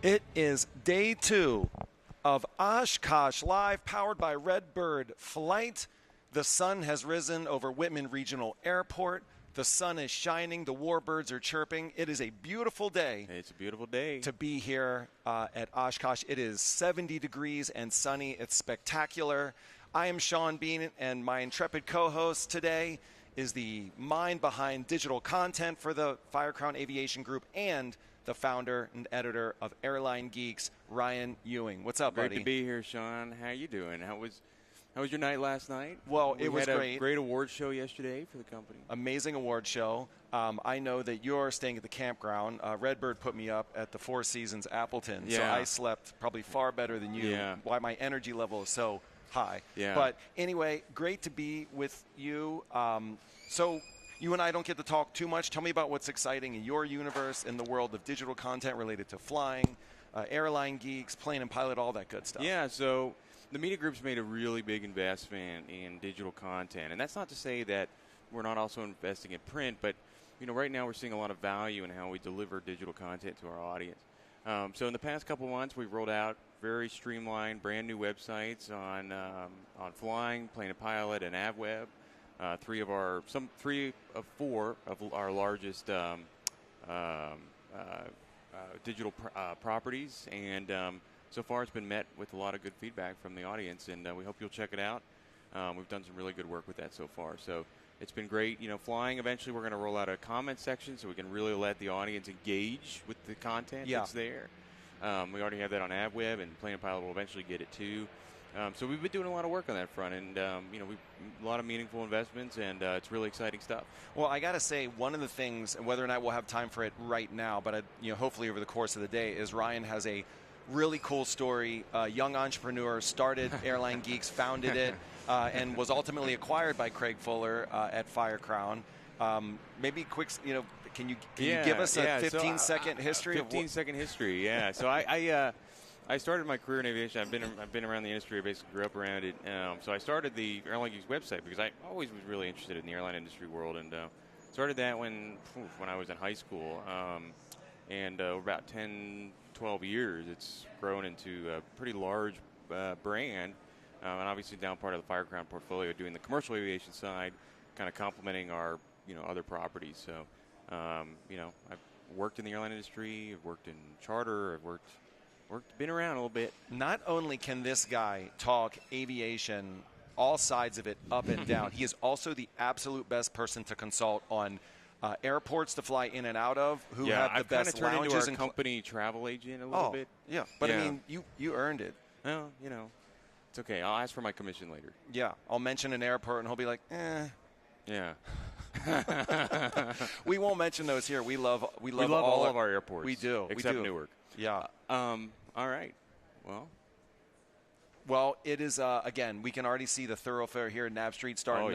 It is day 2 of Oshkosh Live, powered by Redbird Flight. The sun has risen over Whitman Regional Airport. The sun is shining. The warbirds are chirping. It is a beautiful day. It's a beautiful day to be here at Oshkosh. It is 70 degrees and sunny. It's spectacular. I am Sean Bean, and my intrepid co-host today is the mind behind digital content for the Firecrown Aviation Group and the founder and editor of Airline Geeks, Ryan Ewing. What's up, buddy? Great to be here, Sean. How you doing? How was your night last night? Well, it was great. great. A great award show yesterday for the company. Amazing award show. I know that you're staying at the campground. Redbird put me up at the Four Seasons Appleton, so I slept probably far better than you. Yeah. Why my energy level is so high. Yeah. But anyway, great to be with you. So you and I don't get to talk too much. Tell me about what's exciting in your universe, in the world of digital content related to flying, airline geeks, plane and pilot, all that good stuff. Yeah, so the media group's made a really big investment in digital content. And that's not to say that we're not also investing in print, but right now we're seeing a lot of value in how we deliver digital content to our audience. So in the past couple months, we've rolled out very streamlined, brand new websites on flying, plane and pilot, and AvWeb. Three of four of our largest digital properties, and so far it's been met with a lot of good feedback from the audience, and we hope you'll check it out. We've done some really good work with that so far, so it's been great. Flying, eventually we're going to roll out a comment section so we can really let the audience engage with the content that's there. We already have that on AvWeb, and Plane and Pilot will eventually get it too. So we've been doing a lot of work on that front, and we've a lot of meaningful investments, and it's really exciting stuff. Well, I got to say, one of the things, and whether or not we'll have time for it right now, but hopefully over the course of the day, is Ryan has a really cool story. A young entrepreneur started Airline Geeks, founded it, and was ultimately acquired by Craig Fuller at Firecrown. Maybe quick, can you give us a 15-second history? 15-second history, yeah. So I started my career in aviation. I've been around the industry. I basically grew up around it. So I started the Airline Geeks website because I always was really interested in the airline industry world, and started that when I was in high school. And over about 10, 12 years, it's grown into a pretty large brand, and obviously now part of the Firecrown portfolio, doing the commercial aviation side, kind of complementing our other properties. So I've worked in the airline industry. I've worked in charter. I've been around a little bit. Not only can this guy talk aviation, all sides of it, up and down, he is also the absolute best person to consult on airports to fly in and out of, who have the best lounges. I've turned into our company travel agent a little bit. Yeah, but I mean, you earned it. Well, it's okay. I'll ask for my commission later. Yeah, I'll mention an airport, and he'll be like, eh. Yeah. We won't mention those here. We love all of our airports. We do. Except Newark. Yeah. All right. Well, it is, again, we can already see the thoroughfare here at Nav Street starting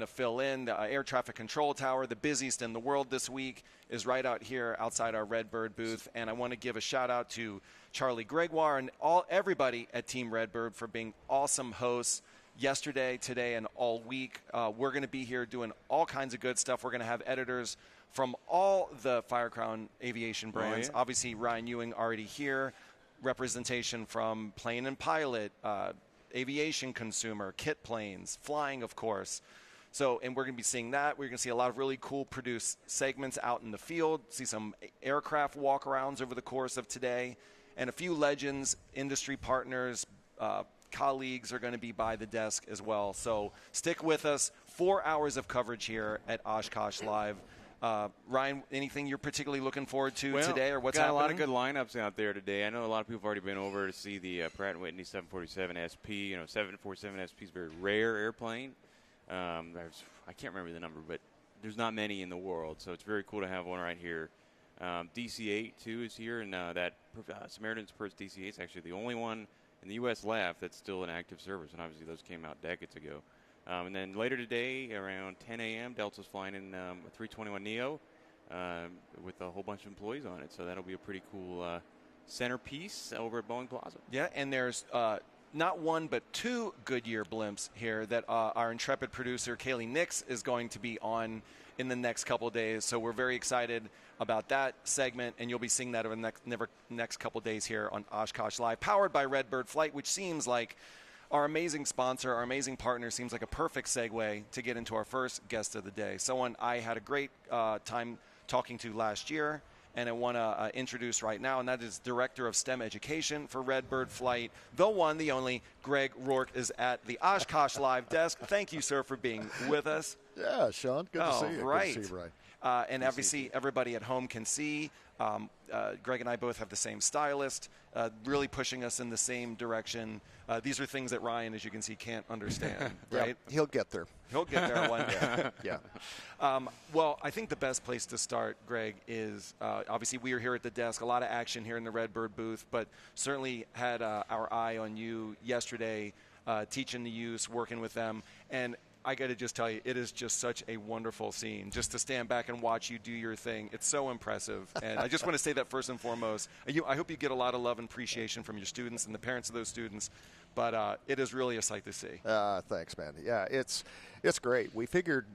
to fill in. The air traffic control tower, the busiest in the world this week, is right out here outside our Redbird booth. And I want to give a shout-out to Charlie Gregoire and everybody at Team Redbird for being awesome hosts yesterday, today, and all week. We're going to be here doing all kinds of good stuff. We're going to have editors from all the Firecrown aviation brands. Obviously, Ryan Ewing already here. Representation from Plane and Pilot, aviation consumer, kit planes, flying, of course. So, and we're going to be seeing that. We're going to see a lot of really cool produced segments out in the field, see some aircraft walk-arounds over the course of today, and a few legends, industry partners, colleagues are going to be by the desk as well. So stick with us. 4 hours of coverage here at Oshkosh Live. Ryan, anything you're particularly looking forward to today, or what's happening? Got a lot of good lineups out there today. I know a lot of people have already been over to see the Pratt & Whitney 747 SP. 747 SP is a very rare airplane. I can't remember the number, but there's not many in the world, so it's very cool to have one right here. DC-8, too, is here, and that Samaritan's Purse DC-8 is actually the only one in the U.S. left that's still in active service, and obviously those came out decades ago. And then later today, around 10 a.m., Delta's flying in a 321neo with a whole bunch of employees on it. So that'll be a pretty cool centerpiece over at Boeing Plaza. Yeah, and there's not one but two Goodyear blimps here that our intrepid producer Kaylee Nix is going to be on in the next couple of days. So we're very excited about that segment, and you'll be seeing that over the next couple of days here on Oshkosh Live, powered by Redbird Flight, which seems like our amazing sponsor, our amazing partner, seems like a perfect segue to get into our first guest of the day. Someone I had a great time talking to last year, and I want to introduce right now, and that is Director of STEM Education for Redbird Flight, the one, the only, Greg Rourke is at the Oshkosh Live desk. Thank you, sir, for being with us. Yeah, Sean, good to see you. Right. Good to see you, Brian. And obviously, everybody at home can see Greg and I both have the same stylist, really pushing us in the same direction. These are things that Ryan, as you can see, can't understand, right? Yep, he'll get there. He'll get there one day. Yeah. Well, I think the best place to start, Greg, is obviously we are here at the desk. A lot of action here in the Redbird booth, but certainly had our eye on you yesterday, teaching the youth, working with them. And I got to just tell you, it is just such a wonderful scene just to stand back and watch you do your thing. It's so impressive. And I just want to say that first and foremost. I hope you get a lot of love and appreciation from your students and the parents of those students. But it is really a sight to see. Thanks, man. Yeah, it's great. We figured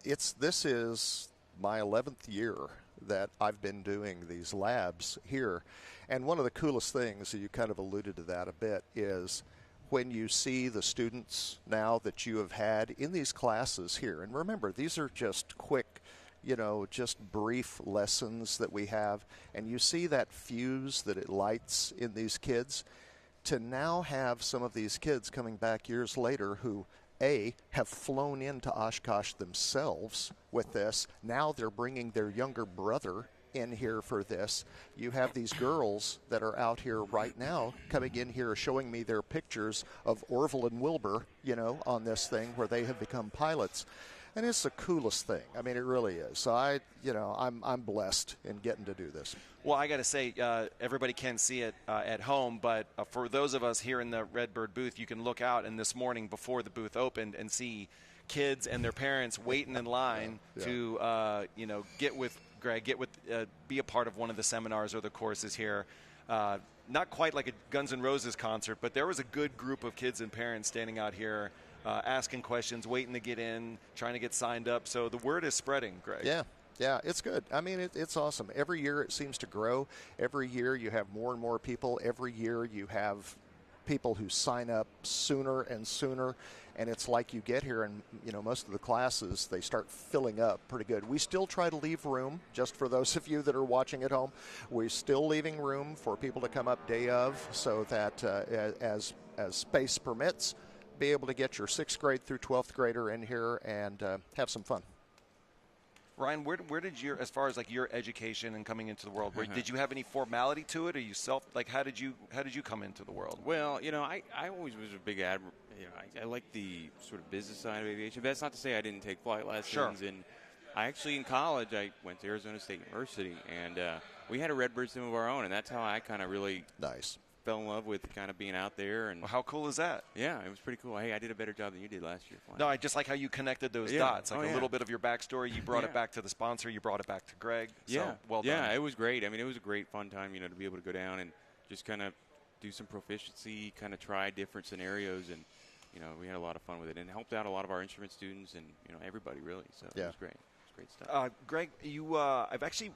this is my 11th year that I've been doing these labs here. And one of the coolest things, you kind of alluded to that a bit, is when you see the students now that you have had in these classes here. And remember, these are just quick, just brief lessons that we have. And you see that fuse that it lights in these kids. To now have some of these kids coming back years later who, A, have flown into Oshkosh themselves with this. Now they're bringing their younger brother in here for this. You have these girls that are out here right now coming in here showing me their pictures of Orville and Wilbur, on this thing where they have become pilots. And it's the coolest thing. I mean, it really is. So I'm blessed in getting to do this. Well, I got to say, everybody can see it at home, but for those of us here in the Redbird booth, you can look out, and this morning before the booth opened and see kids and their parents waiting in line to, get with Greg, be a part of one of the seminars or the courses here. Not quite like a Guns N' Roses concert, but there was a good group of kids and parents standing out here asking questions, waiting to get in, trying to get signed up. So the word is spreading, Greg. Yeah, it's good. I mean, it's awesome. Every year it seems to grow. Every year you have more and more people. Every year you have people who sign up sooner and sooner. And it's like you get here and, most of the classes, they start filling up pretty good. We still try to leave room, just for those of you that are watching at home. We're still leaving room for people to come up day of so that as space permits, be able to get your 6th grade through 12th grader in here and have some fun. Ryan, where did as far as like your education and coming into the world, did you have any formality to it, or how did you come into the world? Well, I always was a big I like the sort of business side of aviation. But that's not to say I didn't take flight lessons. Sure. And I actually, in college, I went to Arizona State University, and we had a Redbird sim of our own, and that's how I kind of really fell in love with kind of being out there. And well, how cool is that? Yeah, it was pretty cool. Hey, I did a better job than you did last year flying. No, I just like how you connected those dots. Like a little bit of your backstory. You brought it back to the sponsor. You brought it back to Greg. So, well done. Yeah, it was great. I mean, it was a great fun time, to be able to go down and just kind of do some proficiency, kind of try different scenarios, and we had a lot of fun with it, and helped out a lot of our instrument students and everybody really. So it was great. It was great stuff. Greg, I've actually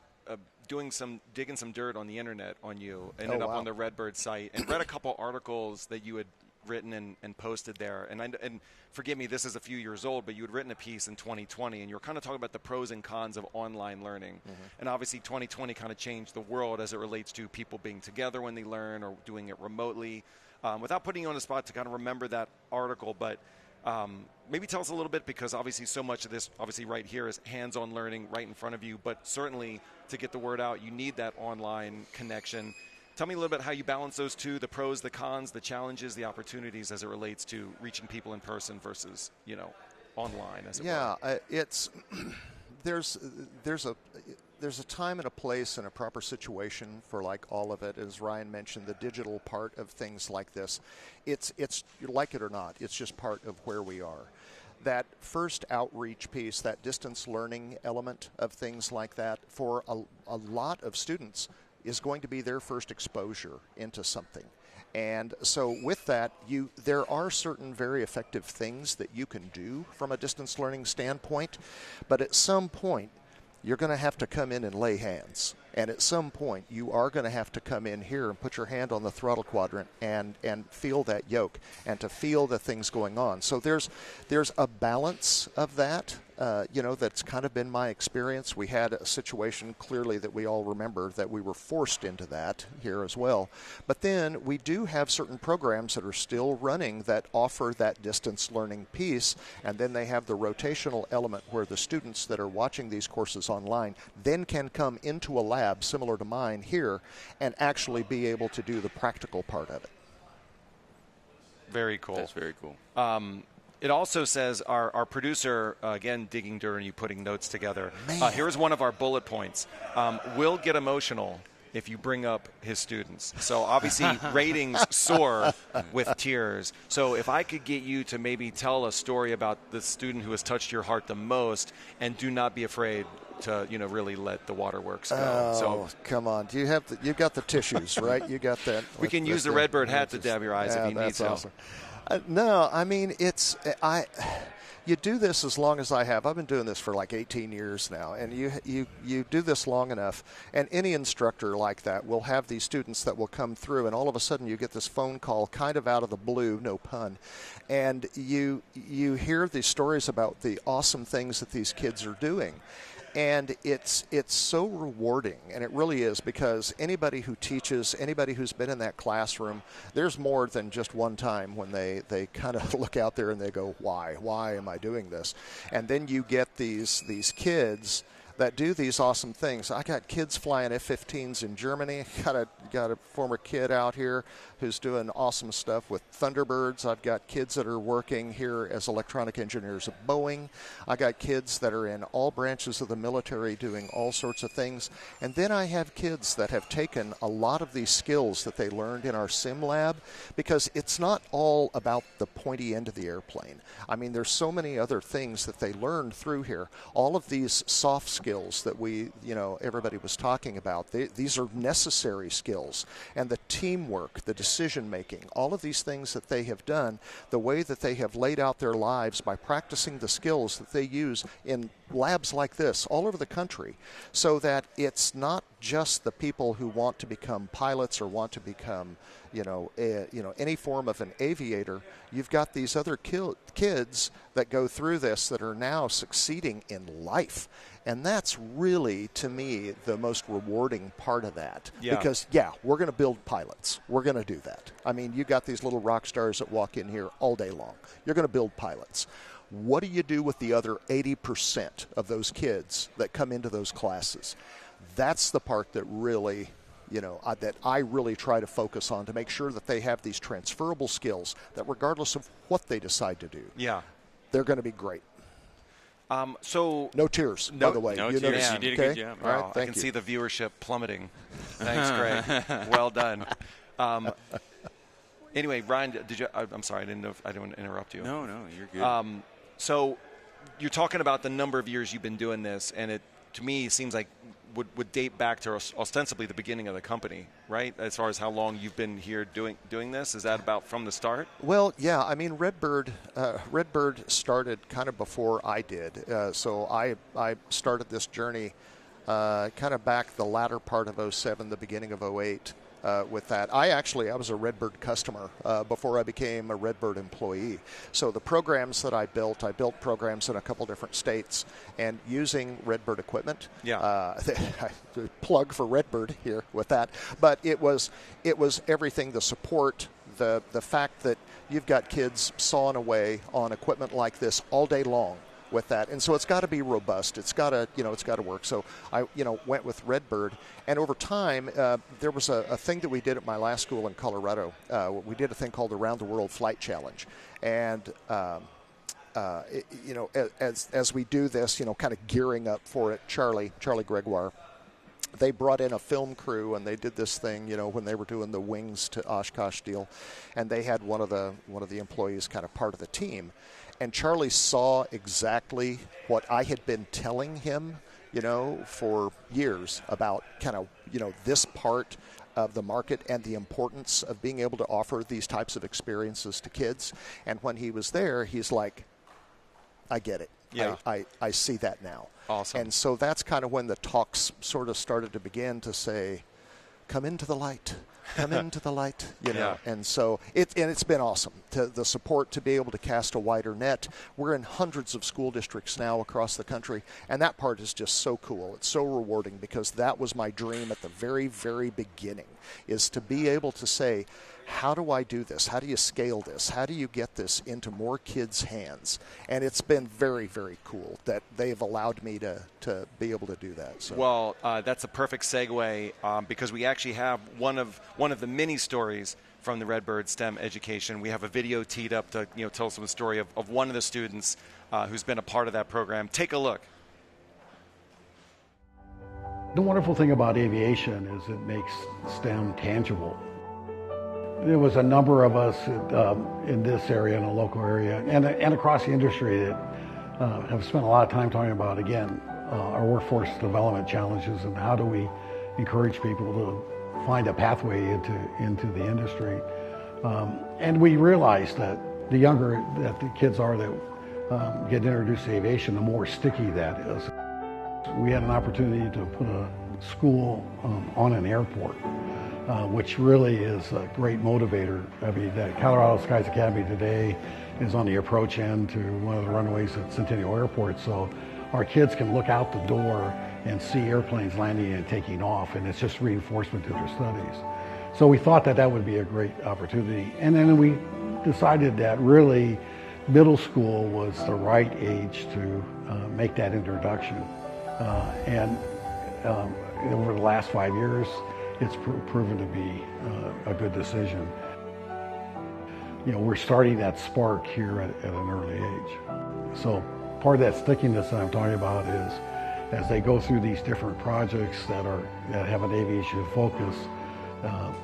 digging some dirt on the internet on you. Ended up on the Redbird site and read a couple articles that you had written and posted there. And forgive me, this is a few years old, but you had written a piece in 2020, and you were kind of talking about the pros and cons of online learning. Mm-hmm. And obviously 2020 kind of changed the world as it relates to people being together when they learn or doing it remotely. Without putting you on the spot to kind of remember that article, but maybe tell us a little bit, because obviously so much of this, obviously right here, is hands-on learning right in front of you, but certainly to get the word out, you need that online connection. Tell me a little bit how you balance those two, the pros, the cons, the challenges, the opportunities as it relates to reaching people in person versus, online, as it were. It's there's a time and a place and a proper situation for like all of it. As Ryan mentioned, the digital part of things like this, it's like it or not, it's just part of where we are. That first outreach piece, that distance learning element of things like that, for a lot of students is going to be their first exposure into something. And so with that, there are certain very effective things that you can do from a distance learning standpoint, but at some point, you're going to have to come in and lay hands. And at some point, you are going to have to come in here and put your hand on the throttle quadrant and feel that yoke and to feel the things going on. So there's a balance of that, that's kind of been my experience. We had a situation clearly that we all remember that we were forced into that here as well. But then we do have certain programs that are still running that offer that distance learning piece, and then they have the rotational element where the students that are watching these courses online then can come into a lab similar to mine here and actually be able to do the practical part of it. Very cool. That's very cool. It also says our producer, again, digging during you putting notes together. Here's one of our bullet points. Will get emotional if you bring up his students. So obviously ratings soar with tears. So if I could get you to maybe tell a story about the student who has touched your heart the most, and do not be afraid to really let the waterworks go. Oh, so come on! You've got the tissues, right? You got that. We can use the Redbird hat to dab your eyes if you need to. Awesome. No, I mean you do this as long as I have. I've been doing this for like 18 years now, and you do this long enough, and any instructor like that will have these students that will come through, and all of a sudden you get this phone call kind of out of the blue, no pun, and you hear these stories about the awesome things that these kids are doing. And it's so rewarding, and it really is, because anybody who teaches, anybody who's been in that classroom, there's more than just one time when they kind of look out there and they go, why am I doing this? And then you get these kids that do these awesome things. I got kids flying F-15s in Germany. Got a former kid out here who's doing awesome stuff with Thunderbirds. I've got kids that are working here as electronic engineers at Boeing. I got kids that are in all branches of the military doing all sorts of things. And then I have kids that have taken a lot of these skills that they learned in our sim lab, because it's not all about the pointy end of the airplane. I mean, there's so many other things that they learned through here. All of these soft skills that everybody was talking about, these are necessary skills. And the teamwork, the decision making, all of these things that they have done, the way that they have laid out their lives by practicing the skills that they use in labs like this all over the country, so that it's not just the people who want to become pilots or want to become any form of an aviator. You've got these other kids that go through this that are now succeeding in life. And that's really, to me, the most rewarding part of that. Yeah. Because, we're going to build pilots. We're going to do that. I mean, you got these little rock stars that walk in here all day long. You're going to build pilots. What do you do with the other 80% of those kids that come into those classes? That's the part that really, that I really try to focus on, to make sure that they have these transferable skills that regardless of what they decide to do, they're going to be great. So no tears, by the way. No tears. You did a good job. All right, I can see the viewership plummeting. Thanks, Greg. Well done. Anyway, Ryan, did you? I'm sorry, I didn't want to interrupt you. No, you're good. So you're talking about the number of years you've been doing this, and it, to me, seems like would date back to ostensibly the beginning of the company, right? As far as how long you've been here doing this, is that about from the start? Well, yeah. I mean, Redbird started kind of before I did. So I started this journey kind of back the latter part of 2007, the beginning of 2008. With that, I was a Redbird customer before I became a Redbird employee. So the programs that I built programs in a couple different states, and using Redbird equipment. Plug for Redbird here with that, but it was everything: the support, the fact that you've got kids sawing away on equipment like this all day long with that, and so it's got to be robust. It's got to work. So I went with Redbird, and over time there was a thing that we did at my last school in Colorado. We did a thing called the Round the World Flight Challenge, and as we do this, kind of gearing up for it, Charlie Gregoire, they brought in a film crew, and they did this thing, when they were doing the Wings to Oshkosh deal, and they had one of the employees kind of part of the team. And Charlie saw exactly what I had been telling him, for years about kind of, this part of the market and the importance of being able to offer these types of experiences to kids. And when he was there, he's like, I get it. Yeah. I see that now. Awesome. And so that's kind of when the talks sort of started to begin to say, come into the light. Come into the light, you know. Yeah. And so it's been awesome. The support to be able to cast a wider net. We're in hundreds of school districts now across the country, and that part is just so cool. It's so rewarding because that was my dream at the very, very beginning, is to be able to say, how do I do this? How do you scale this? How do you get this into more kids' hands? And it's been very, very cool that they've allowed me to be able to do that. So. Well, that's a perfect segue because we actually have one of the mini stories from the Redbird STEM education. We have a video teed up to tell us the story of one of the students who's been a part of that program. Take a look. The wonderful thing about aviation is it makes STEM tangible. There was a number of us in this area, in the local area, and across the industry that have spent a lot of time talking about, again, our workforce development challenges and how do we encourage people to find a pathway into the industry. And we realized that the younger that the kids are that get introduced to aviation, the more sticky that is. We had an opportunity to put a school on an airport. Which really is a great motivator. I mean, the Colorado Skies Academy today is on the approach end to one of the runways at Centennial Airport, so our kids can look out the door and see airplanes landing and taking off, and it's just reinforcement to their studies. So we thought that would be a great opportunity, and then we decided that really middle school was the right age to make that introduction. And over the last 5 years, it's proven to be a good decision. We're starting that spark here at an early age. So part of that stickiness that I'm talking about is as they go through these different projects that have an aviation focus,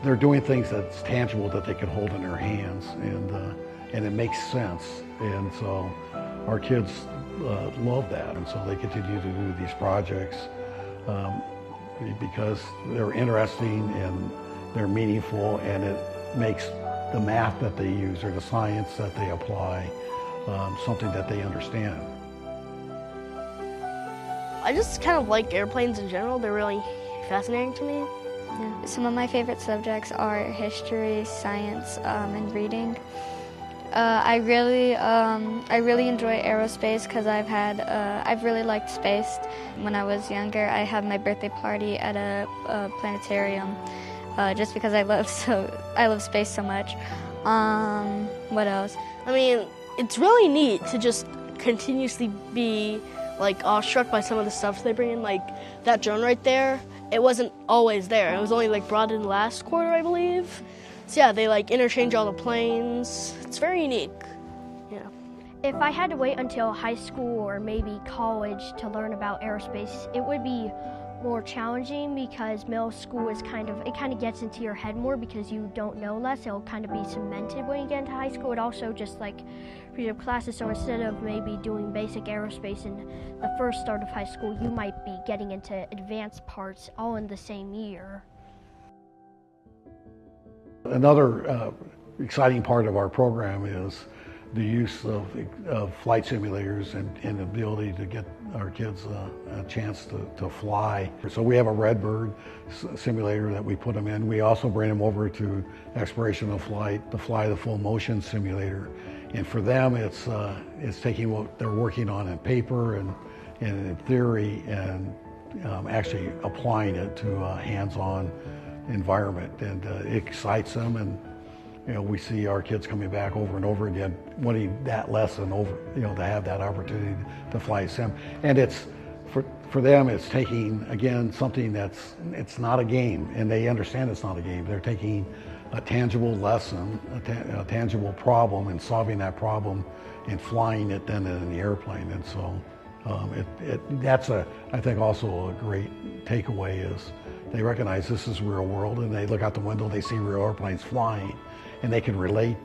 they're doing things that's tangible that they can hold in their hands, and it makes sense. And so our kids love that, and so they continue to do these projects. Because they're interesting and they're meaningful, and it makes the math that they use or the science that they apply something that they understand. I just kind of like airplanes in general. They're really fascinating to me. Yeah. Some of my favorite subjects are history, science, and reading. I really enjoy aerospace because I've really liked space. When I was younger, I had my birthday party at a planetarium, just because I love space so much. What else? I mean, it's really neat to just continuously be awestruck by some of the stuff they bring in, like that drone right there. It wasn't always there. It was only brought in last quarter, I believe. So yeah, they interchange all the planes. It's very unique. Yeah. If I had to wait until high school or maybe college to learn about aerospace, it would be more challenging because middle school is kind of gets into your head more because you don't know less. It'll kind of be cemented when you get into high school. It also just frees up classes. So instead of maybe doing basic aerospace in the first start of high school, you might be getting into advanced parts all in the same year. Another exciting part of our program is the use of flight simulators and the ability to get our kids a chance to fly. So we have a Redbird simulator that we put them in. We also bring them over to Exploration of Flight to fly the full motion simulator. And for them, it's taking what they're working on in paper and in theory and actually applying it to a hands-on environment, and it excites them, and we see our kids coming back over and over again wanting that lesson over, to have that opportunity to fly a sim. And it's for them, it's taking again something it's not a game, and they understand it's not a game. They're taking a tangible lesson, a tangible problem, and solving that problem and flying it then in the airplane. And so that's I think also a great takeaway is they recognize this is real world, and they look out the window, they see real airplanes flying, and they can relate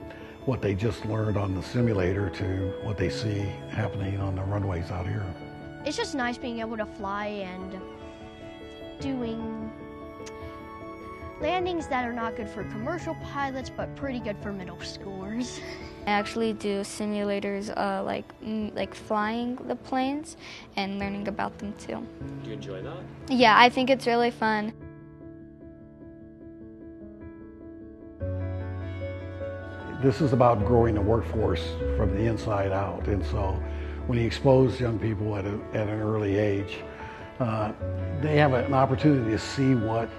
what they just learned on the simulator to what they see happening on the runways out here. It's just nice being able to fly and doing Landings that are not good for commercial pilots, but pretty good for middle schoolers. I actually do simulators like flying the planes and learning about them too. Do you enjoy that? Yeah, I think it's really fun. This is about growing the workforce from the inside out, and so when you expose young people at an early age, they have an opportunity to see what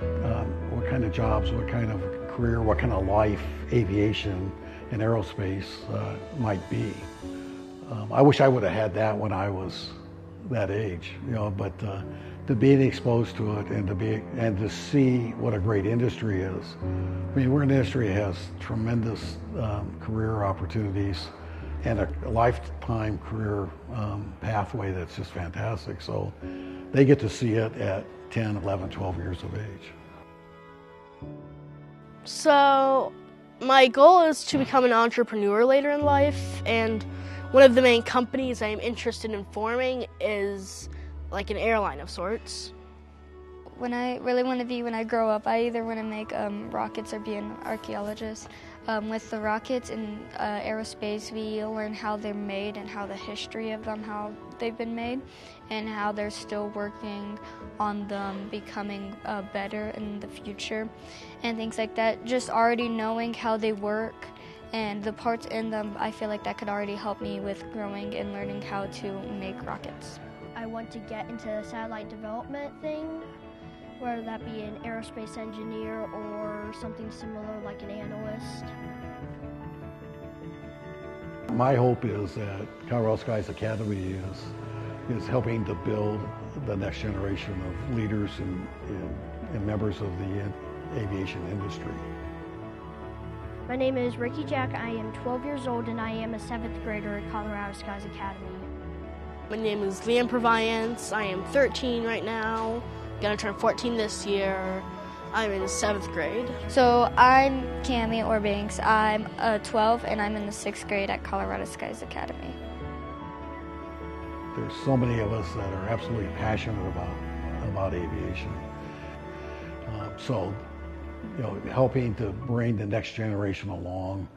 kind of jobs, what kind of career, what kind of life aviation and aerospace might be. I wish I would have had that when I was that age, but to be exposed to it and to see what a great industry is. I mean, we're an industry that has tremendous career opportunities and a lifetime career pathway that's just fantastic. So they get to see it at 10, 11, 12 years of age. So my goal is to become an entrepreneur later in life, and one of the main companies I'm interested in forming is like an airline of sorts. When I really want to be, when I grow up, I either want to make rockets or be an archaeologist. With the rockets in aerospace, we learn how they're made and how the history of them, how they've been made, and how they're still working on them becoming better in the future, and things like that. Just already knowing how they work and the parts in them, I feel like that could already help me with growing and learning how to make rockets. I want to get into the satellite development thing, whether that be an aerospace engineer or something similar like an analyst. My hope is that Colorado Skies Academy is helping to build the next generation of leaders and members of the aviation industry. My name is Ricky Jack. I am 12 years old and I am a 7th grader at Colorado Skies Academy. My name is Liam Proviance. I am 13 right now. Gonna turn 14 this year. I'm in 7th grade. So I'm Cami Orbanks. I'm 12 and I'm in the 6th grade at Colorado Skies Academy. There's so many of us that are absolutely passionate about aviation. So, helping to bring the next generation along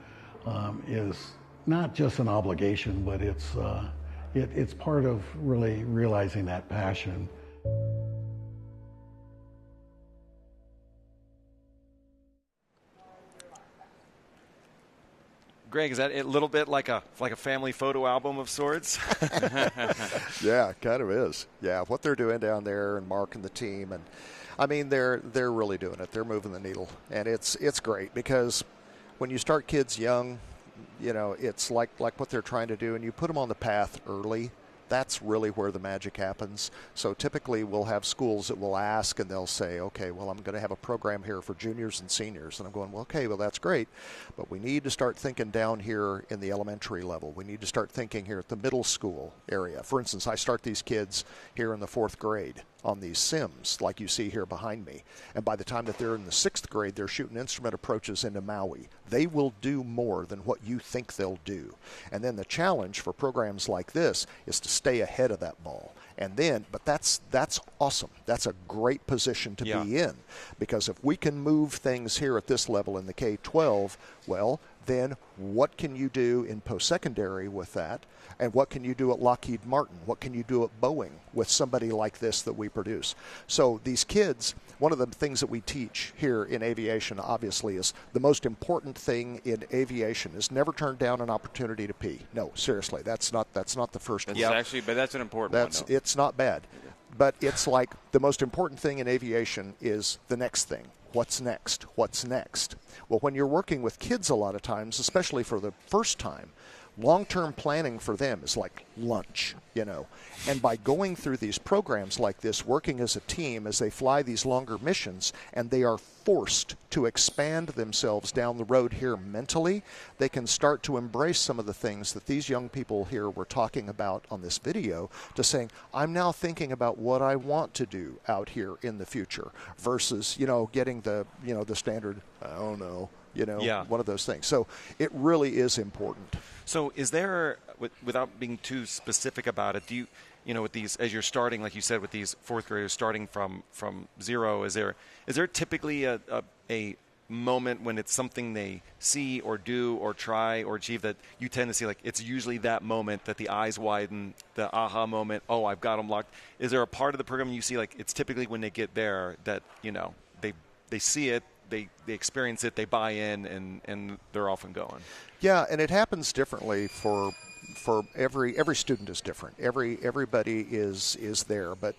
is not just an obligation, but it's part of really realizing that passion. Greg, is that a little bit like a family photo album of sorts? Yeah, it kind of is. Yeah, what they're doing down there, and Mark and the team, and I mean they're really doing it. They're moving the needle, and it's great because when you start kids young, it's like what they're trying to do, and you put them on the path early. That's really where the magic happens. So typically we'll have schools that will ask and they'll say, okay, well, I'm going to have a program here for juniors and seniors. And I'm going, well, okay, well, that's great. But we need to start thinking down here in the elementary level. We need to start thinking here at the middle school area. For instance, I start these kids here in the 4th grade on these sims like you see here behind me. And by the time that they're in the 6th grade, they're shooting instrument approaches into Maui. They will do more than what you think they'll do. And then the challenge for programs like this is to stay ahead of that ball. And then, but that's awesome. That's a great position to be in, because if we can move things here at this level in the K-12, well, then what can you do in post-secondary with that? And what can you do at Lockheed Martin? What can you do at Boeing with somebody like this that we produce? So these kids, one of the things that we teach here in aviation, obviously, is the most important thing in aviation is never turn down an opportunity to pee. No, seriously, that's not the first one. Actually, but that's an important one. Though. It's not bad. But it's like the most important thing in aviation is the next thing. What's next? What's next? Well, when you're working with kids a lot of times, especially for the first time, long-term planning for them is like lunch, And by going through these programs like this, working as a team as they fly these longer missions, and they are forced to expand themselves down the road here mentally, they can start to embrace some of the things that these young people here were talking about on this video, to saying, I'm now thinking about what I want to do out here in the future, versus, getting the standard, I don't know, one of those things. So it really is important. So is there, without being too specific about it, with these, as you're starting, like you said, with these fourth graders starting from zero, is there typically a moment when it's something they see or do or try or achieve that you tend to see, like it's usually that moment that the eyes widen, the aha moment, oh, I've got them locked? Is there a part of the program you see, like it's typically when they get there that, they see it, they experience it, they buy in, and they're off and going? Yeah, and it happens differently for every student is different. Everybody is there, but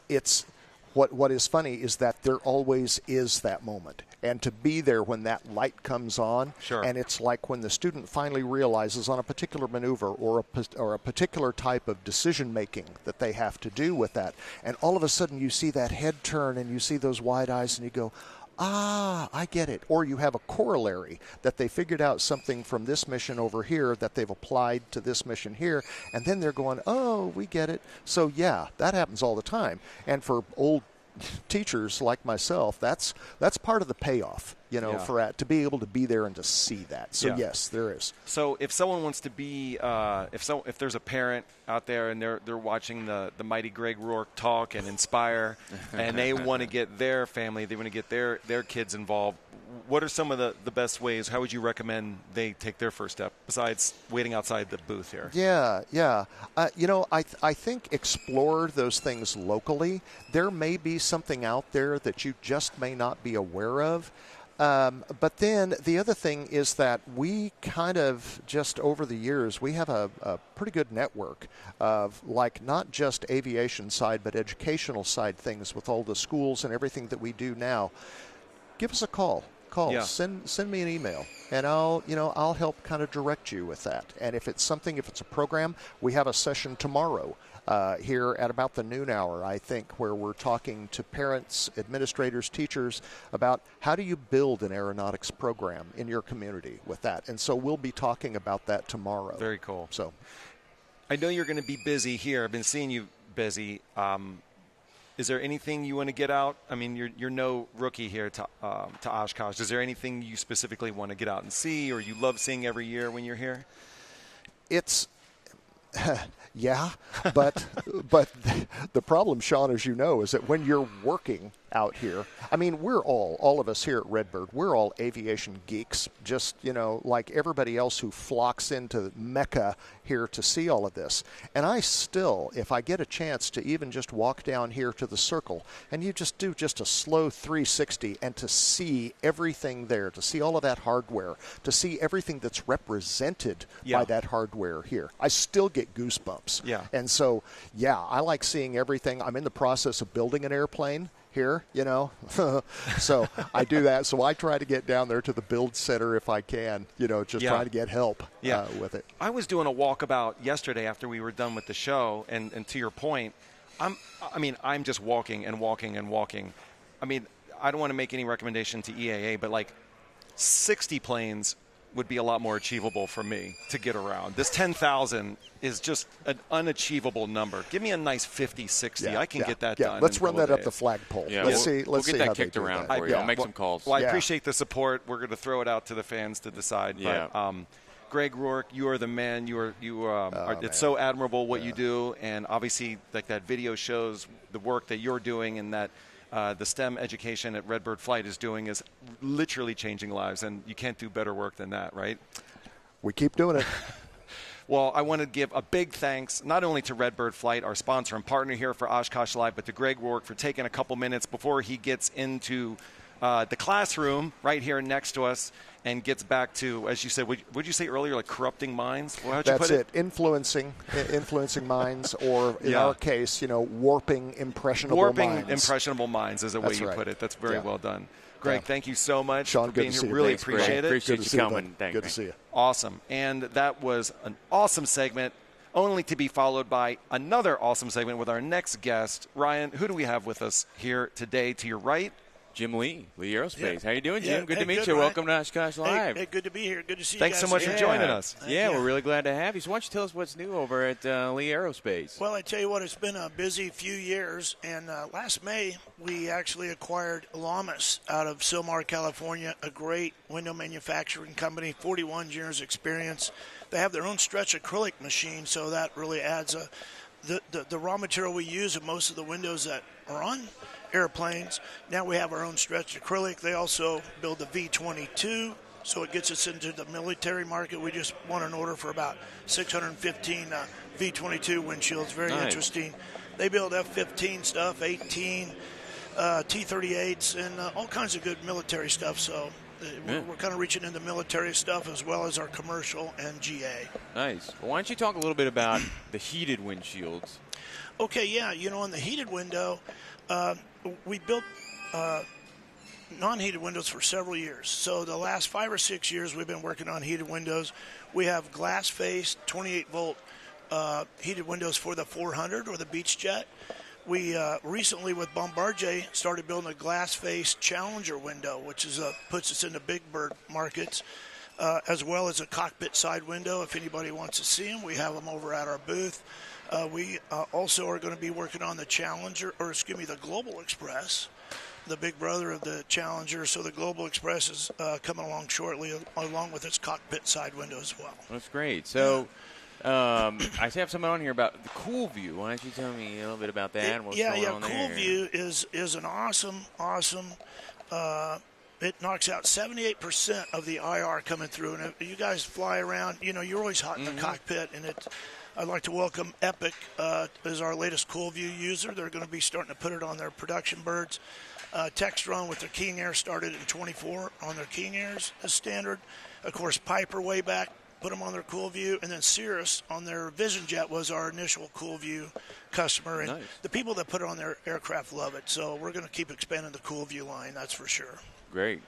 it's what is funny is that there always is that moment, and to be there when that light comes on. Sure. And it's like when the student finally realizes on a particular maneuver or a particular type of decision making that they have to do with that, and all of a sudden you see that head turn and you see those wide eyes and you go, I get it. Or you have a corollary that they figured out something from this mission over here that they've applied to this mission here, and then they're going, oh, we get it. So yeah, that happens all the time. And for old teachers like myself, that's part of the payoff, to be able to be there and to see that. So yes, there is. So if someone wants to be, if there's a parent out there and they're watching the mighty Greg Rourke talk and inspire, and they want to get their family, they want to get their kids involved, what are some of the best ways? How would you recommend they take their first step besides waiting outside the booth here? Yeah. I think explore those things locally. There may be something out there that you just may not be aware of. But then the other thing is that we kind of just over the years, we have a pretty good network of not just aviation side, but educational side things with all the schools and everything that we do now. Give us a call. Yeah. Send me an email, and I'll help kind of direct you with that. And if it's a program, we have a session tomorrow here at about the noon hour, I think, where we're talking to parents, administrators, teachers about how do you build an aeronautics program in your community with that. And so we'll be talking about that tomorrow. Very cool. So I know you're going to be busy here. I've been seeing you busy. Is there anything you want to get out? I mean, you're no rookie here to Oshkosh. Is there anything you specifically want to get out and see, or you love seeing every year when you're here? It's yeah, but the problem, Sean, as you know, is that when you're working out here, I mean, we're all of us here at Redbird, we're all aviation geeks, just, like everybody else who flocks into Mecca here to see all of this. And I still, if I get a chance to even just walk down here to the circle, and you just do just a slow 360 and to see everything there, to see all of that hardware, to see everything that's represented by that hardware here, I still get goosebumps. Yeah. And so, I like seeing everything. I'm in the process of building an airplane here, so I do that. So I try to get down there to the build center if I can, try to get help with it. I was doing a walkabout yesterday after we were done with the show, and to your point, I'm just walking and walking and walking. I mean, I don't want to make any recommendation to EAA, but 60 planes would be a lot more achievable for me to get around. This 10,000 is just an unachievable number. Give me a nice 50, 60. I can get that done. Let's run that up the flagpole. Yeah, let's see we'll get how that kicked around for you. I'll make some calls. Well, I appreciate the support. We're going to throw it out to the fans to decide. Yeah. But, Greg Rourke, you are the man. It's so admirable what you do, and obviously, that video shows the work that you're doing, and that the STEM education at Redbird Flight is doing is literally changing lives, and you can't do better work than that, right? We keep doing it. Well, I want to give a big thanks not only to Redbird Flight, our sponsor and partner here for Oshkosh Live, but to Greg Rourke for taking a couple minutes before he gets into the classroom right here next to us and gets back to, as you said, would you say earlier, corrupting minds? How'd you put it? Influencing minds, or in our case, warping impressionable minds. Impressionable minds is the way you put it. That's very well done. Greg, thank you so much Sean, for being here. Really appreciate it. Appreciate you coming. Thanks, good to see you. Awesome. And that was an awesome segment, only to be followed by another awesome segment with our next guest. Ryan, who do we have with us here today to your right? Jim Lee Aerospace. How you doing, Jim? Yeah. Good to meet good, you. Ryan. Welcome to Oshkosh Live. Hey, good to be here. Good to see you Thanks guys. so much for joining us. Yeah, we're really glad to have you. So why don't you tell us what's new over at Lee Aerospace? Well, I tell you what, it's been a busy few years, and last May we actually acquired Lamas out of Silmar, California, a great window manufacturing company, 41 years experience. They have their own stretch acrylic machine, so that really adds the raw material we use in most of the windows that are on airplanes. Now we have our own stretched acrylic. They also build the V-22, so it gets us into the military market. We just won an order for about 615 V-22 windshields. Very interesting. They build F-15 stuff, 18, T-38s, and all kinds of good military stuff. So we're kind of reaching into military stuff as well as our commercial and GA. Nice. Well, why don't you talk a little bit about the heated windshields? Okay, yeah. On the heated window, we built non-heated windows for several years. So the last 5 or 6 years we've been working on heated windows. We have glass-faced 28-volt heated windows for the 400 or the Beach Jet. We recently with Bombardier started building a glass-faced Challenger window, which is puts us into big bird markets, as well as a cockpit side window. If anybody wants to see them, we have them over at our booth. We also are going to be working on the the Global Express, the big brother of the Challenger. So the Global Express is coming along shortly, along with its cockpit side window as well. That's great. So I have something on here about the Cool View. Why don't you tell me a little bit about that and what's going on there? Cool View is an awesome. It knocks out 78% of the IR coming through. And if you guys fly around, you're always hot in the cockpit, and I'd like to welcome Epic as our latest Cool View user. They're going to be starting to put it on their production birds. Textron with their King Air started in 24 on their King Airs as standard. Of course, Piper way back put them on their Cool View, and then Cirrus on their Vision Jet was our initial Cool View customer. And the people that put it on their aircraft love it. So we're going to keep expanding the Cool View line, that's for sure. Great.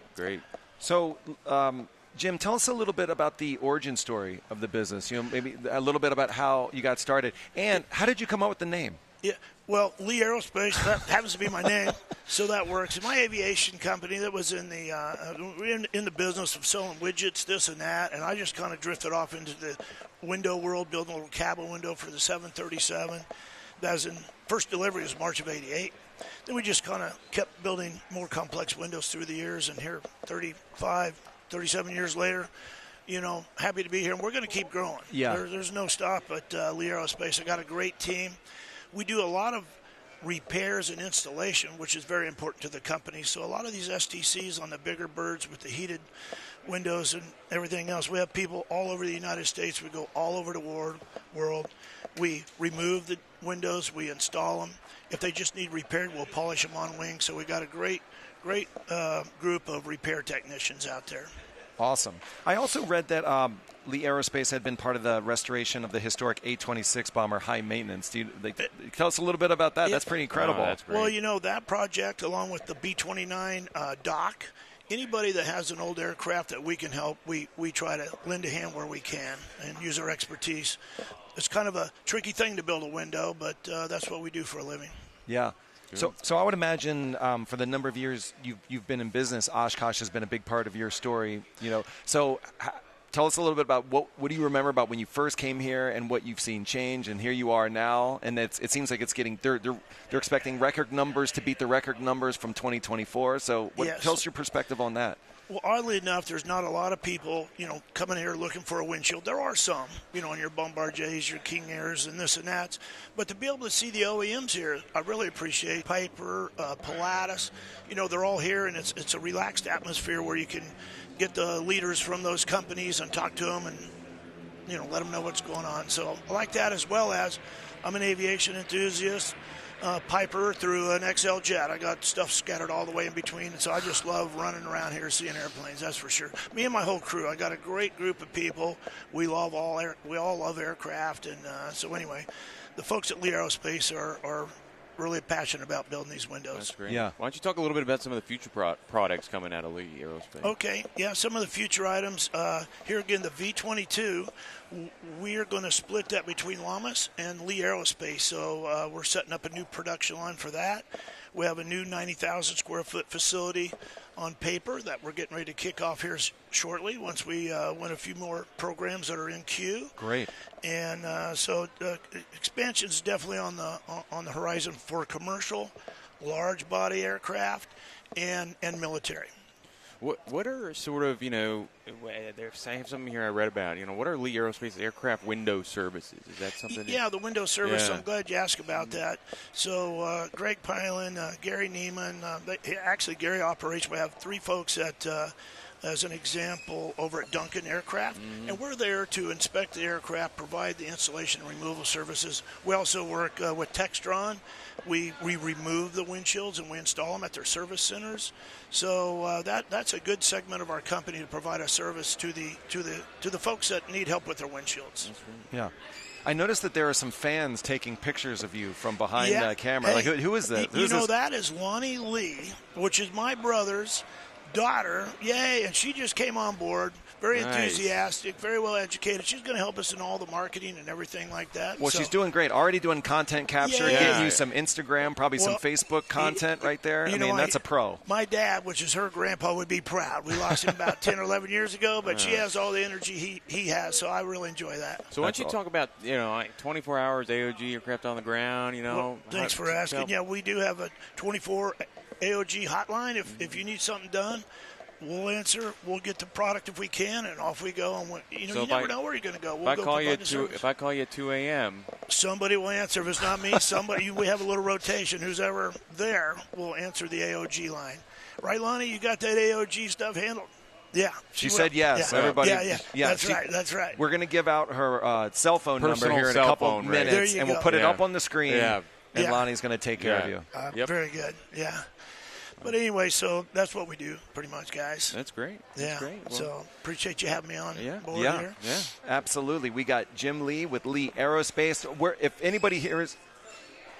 So, Jim, tell us a little bit about the origin story of the business. Maybe a little bit about how you got started, and how did you come up with the name? Yeah, well, Lee Aerospace, that happens to be my name, so that works. My aviation company that was in the business of selling widgets, this and that, and I just kind of drifted off into the window world, building a little cabin window for the 737. That was in first delivery was March of '88. Then we just kind of kept building more complex windows through the years, and here 37 years later, happy to be here, and we're going to keep growing. Yeah. There's no stop at Lee Aerospace. I got a great team. We do a lot of repairs and installation, which is very important to the company. So a lot of these STCs on the bigger birds with the heated windows and everything else, we have people all over the United States. We go all over the world. We remove the windows. We install them. If they just need repaired, we'll polish them on wing. So we got a great group of repair technicians out there. Awesome. I also read that Lee Aerospace had been part of the restoration of the historic A-26 bomber High Maintenance. Tell us a little bit about that. That's pretty incredible. That's great. Well, that project, along with the B-29 dock, anybody that has an old aircraft that we can help, we try to lend a hand where we can and use our expertise. It's kind of a tricky thing to build a window, but that's what we do for a living. Yeah. So I would imagine for the number of years you've been in business, Oshkosh has been a big part of your story. So tell us a little bit about what do you remember about when you first came here and what you've seen change, and here you are now, and it seems like it's getting they're expecting record numbers to beat the record numbers from 2024. So tell us your perspective on that. Well, oddly enough, there's not a lot of people, coming here looking for a windshield. There are some, on your Bombardiers, your King Airs, and this and that. But to be able to see the OEMs here, I really appreciate Piper, Pilatus. They're all here, and it's a relaxed atmosphere where you can get the leaders from those companies and talk to them and, let them know what's going on. So I like that, as well as I'm an aviation enthusiast. Piper through an XL jet. I got stuff scattered all the way in between, and so I just love running around here seeing airplanes, that's for sure. Me and my whole crew, I got a great group of people. We all love aircraft, and so anyway, the folks at Lee Aerospace are really passionate about building these windows. That's great. Yeah. Why don't you talk a little bit about some of the future products coming out of Lee Aerospace? Okay. Yeah, some of the future items. Here again, the V-22. We are going to split that between Lamas and Lee Aerospace. So we're setting up a new production line for that. We have a new 90,000 square foot facility on paper that we're getting ready to kick off here shortly once we win a few more programs that are in queue. Great. And so expansion is definitely on the horizon for commercial, large body aircraft, and military. What are sort of, I have something here I read about, what are Lee Aerospace aircraft window services? Is that something? Yeah, the window service. I'm glad you asked about that. So Greg Pilon, Gary Neiman, actually Gary operates. We have 3 folks at as an example, over at Duncan Aircraft. Mm-hmm. And we're there to inspect the aircraft, provide the installation and removal services. We also work with Textron. We remove the windshields and we install them at their service centers. So that's a good segment of our company to provide a service to the folks that need help with their windshields. Yeah. I noticed that there are some fans taking pictures of you from behind the camera. Hey, like, who is that? That is Lonnie Lee, which is my brother's daughter. Yay, and she just came on board. Very enthusiastic, very well educated. She's going to help us in all the marketing and everything like that. Well, she's doing great. Already doing content capture, getting you some Instagram, probably some Facebook content right there. I mean, that's a pro. My dad, which is her grandpa, would be proud. We lost him about 10 or 11 years ago, but she has all the energy he has, so I really enjoy that. So why don't you talk about, like 24 hours AOG aircraft on the ground, Well, thanks for asking. Yeah, we do have a 24 AOG hotline. If you need something done, we'll answer. We'll get the product if we can, and off we go. And you never know where you're going to go. If I call you at 2 a.m., somebody will answer. If it's not me, somebody. We have a little rotation. Who's ever there will answer the AOG line. Right, Lonnie? You got that AOG stuff handled? Yeah. She said yes. Yeah. Everybody. Yeah. That's right. We're going to give out her cell phone number here in a couple minutes, and we'll put it up on the screen. Yeah. And Lonnie's going to take care of you. Very good. Yeah. But anyway, so that's what we do pretty much, guys. That's great. Well, so appreciate you having me on board here. Yeah, absolutely. We got Jim Lee with Lee Aerospace. If anybody here is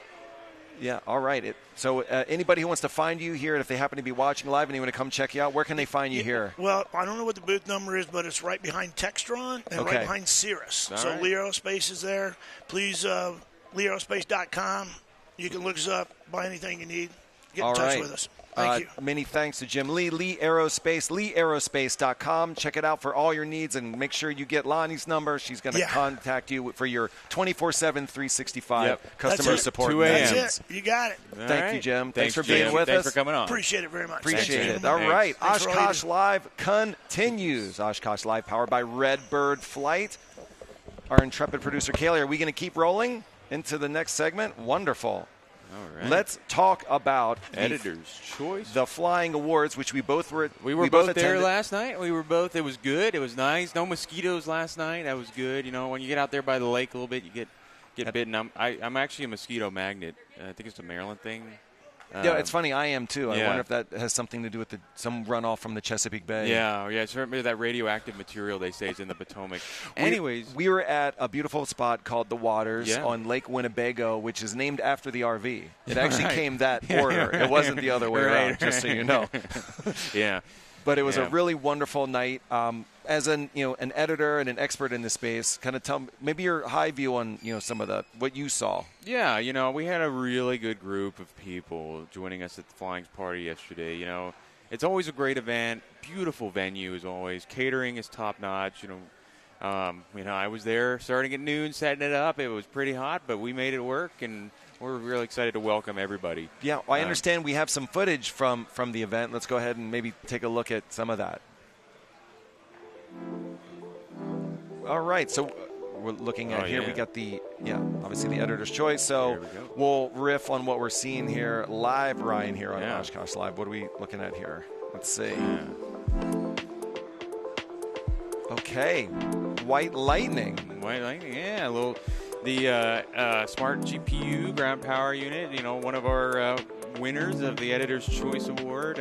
– yeah, all right. So anybody who wants to find you here, if they happen to be watching live and they want to come check you out, where can they find you here? Well, I don't know what the booth number is, but it's right behind Textron and right behind Cirrus. So Lee Aerospace is there. Please, LeeAerospace.com. You can look us up, buy anything you need. Get in touch with us. Thank you. Many thanks to Jim Lee, Lee Aerospace, LeeAerospace.com. Check it out for all your needs and make sure you get Lonnie's number. She's going to contact you for your 24/7, 365 customer support. 2 a.m. That's it. You got it. Thank you, Jim. Thanks for being with us. Thanks for coming on. Appreciate it very much. Appreciate it. All right. Oshkosh Live continues. Oshkosh Live powered by Redbird Flight. Our intrepid producer, Kaylee, are we going to keep rolling into the next segment? Wonderful. All right. Let's talk about Editor's Choice, the Flying Awards, which we both were. We were both there last night. We were both. It was good. It was nice. No mosquitoes last night. That was good. When you get out there by the lake a little bit, you get bitten. I'm actually a mosquito magnet. I think it's a Maryland thing. Yeah, it's funny. I am too. I wonder if that has something to do with some runoff from the Chesapeake Bay. Yeah. It's that radioactive material they say is in the Potomac. Anyways, we were at a beautiful spot called The Waters on Lake Winnebago, which is named after the RV. It actually came that order. It wasn't the other way around, just so you know. Yeah. But it was a really wonderful night. As an editor and an expert in this space, kind of tell me maybe your high view on some of what you saw. Yeah, we had a really good group of people joining us at the Flying Party yesterday. It's always a great event, beautiful venue as always. Catering is top notch. I was there starting at noon, setting it up. It was pretty hot, but we made it work, and we're really excited to welcome everybody. Yeah, I understand we have some footage from the event. Let's go ahead and maybe take a look at some of that. All right, so we're looking at here. We got obviously the Editor's Choice. So we'll riff on what we're seeing here live, Ryan, here on Oshkosh Live. What are we looking at here? Let's see. Okay, White Lightning. The Smart GPU ground power unit. One of our winners of the Editor's Choice Award.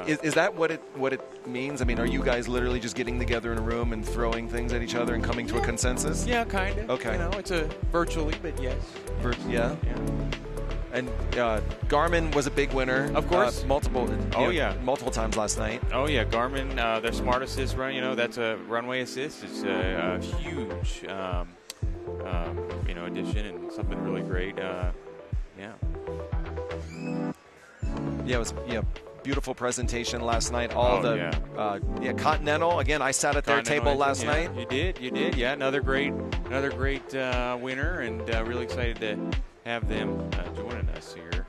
Is that what it means? I mean, are you guys literally just getting together in a room and throwing things at each other and coming to a consensus? Yeah, kind of. Okay. It's virtually, but yes. Yeah. And Garmin was a big winner. Of course. Multiple times last night. Oh, yeah. Garmin, their Smart Assist run, that's a runway assist. It's a huge, addition and something really great. It was, beautiful presentation last night. Continental. Again, I sat at their table last night. You did. Yeah, another great winner, and really excited to have them joining us here.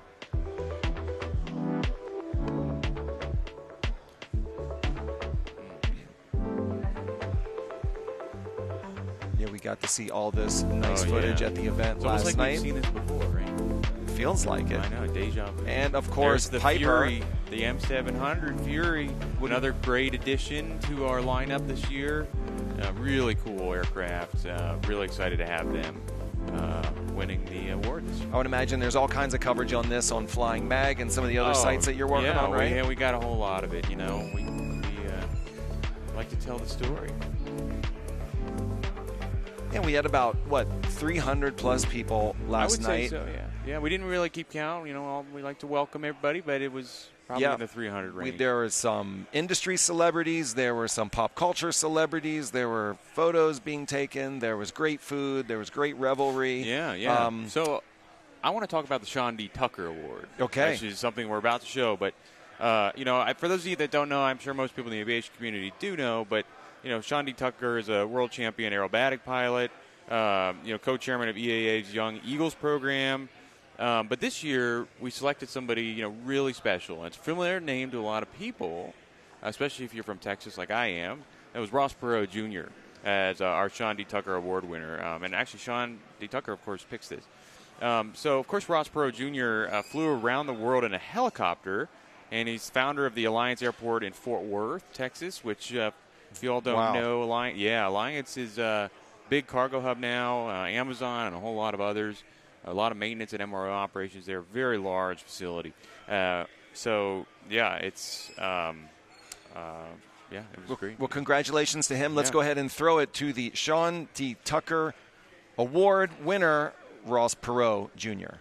got to see all this nice footage at the event last like night. We've seen this before, right? Feels like it. I know, deja vu. And of course, the Piper, Fury, the M700 Fury, another great addition to our lineup this year. Really cool aircraft. Really excited to have them winning the award this year. I would imagine there's all kinds of coverage on this on Flying Mag and some of the other sites that you're working on, right? Yeah, we got a whole lot of it. You know, we like to tell the story. And we had about 300 plus people last night. I would say so. Yeah. We didn't really keep count. You know, we like to welcome everybody, but it was probably in the 300 range. There were some industry celebrities. There were some pop culture celebrities. There were photos being taken. There was great food. There was great revelry. Yeah. So I want to talk about the Sean D. Tucker Award. Okay. Which is something we're about to show. But, for those of you that don't know, I'm sure most people in the aviation community do know, but Sean D. Tucker is a world champion aerobatic pilot, co-chairman of EAA's Young Eagles program. But this year, we selected somebody, really special. And it's a familiar name to a lot of people, especially if you're from Texas like I am. It was Ross Perot Jr. as our Sean D. Tucker Award winner. And actually, Sean D. Tucker, of course, picks this. So, of course, Ross Perot Jr. Flew around the world in a helicopter, and he's founder of the Alliance Airport in Fort Worth, Texas, which... if you all don't know, Alliance is a big cargo hub now, Amazon and a whole lot of others, a lot of maintenance and MRO operations there, very large facility. It was great. Well, congratulations to him. Let's go ahead and throw it to the Sean D. Tucker Award winner, Ross Perot Jr.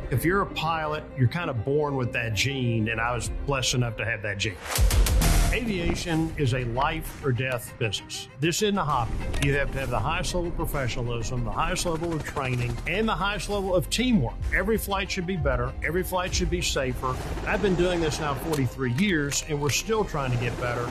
If you're a pilot, you're kind of born with that gene, and I was blessed enough to have that gene. Aviation is a life or death business. This isn't a hobby. You have to have the highest level of professionalism, the highest level of training, and the highest level of teamwork. Every flight should be better. Every flight should be safer. I've been doing this now 43 years, and we're still trying to get better.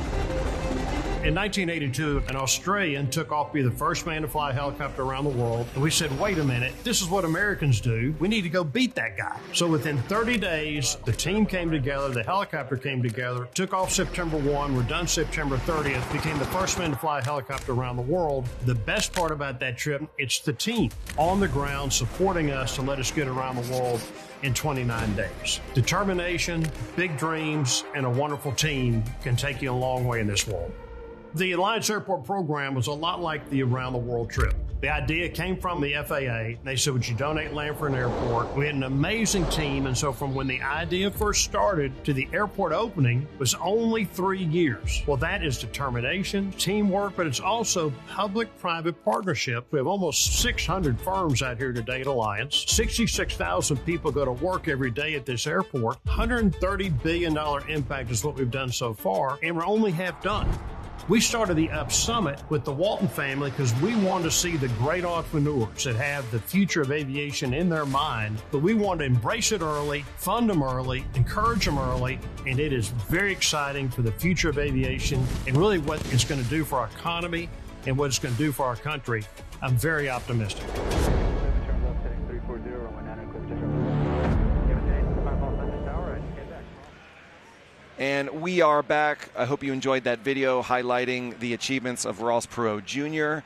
In 1982, an Australian took off to be the first man to fly a helicopter around the world. And we said, wait a minute, this is what Americans do. We need to go beat that guy. So within 30 days, the team came together, the helicopter came together, took off September 1, we're done September 30th, became the first man to fly a helicopter around the world. The best part about that trip, it's the team on the ground supporting us to let us get around the world in 29 days. Determination, big dreams, and a wonderful team can take you a long way in this world. The Alliance Airport program was a lot like the Around the World trip. The idea came from the FAA. They said, would you donate land for an airport? We had an amazing team, and so from when the idea first started to the airport opening was only 3 years. Well, that is determination, teamwork, but it's also public-private partnership. We have almost 600 firms out here today at Alliance. 66,000 people go to work every day at this airport. $130 billion impact is what we've done so far, and we're only half done. We started the Up Summit with the Walton family because we wanted to see the great entrepreneurs that have the future of aviation in their mind, but we wanted to embrace it early, fund them early, encourage them early, and it is very exciting for the future of aviation and really what it's going to do for our economy and what it's going to do for our country. I'm very optimistic. And we are back. I hope you enjoyed that video highlighting the achievements of Ross Perot Jr.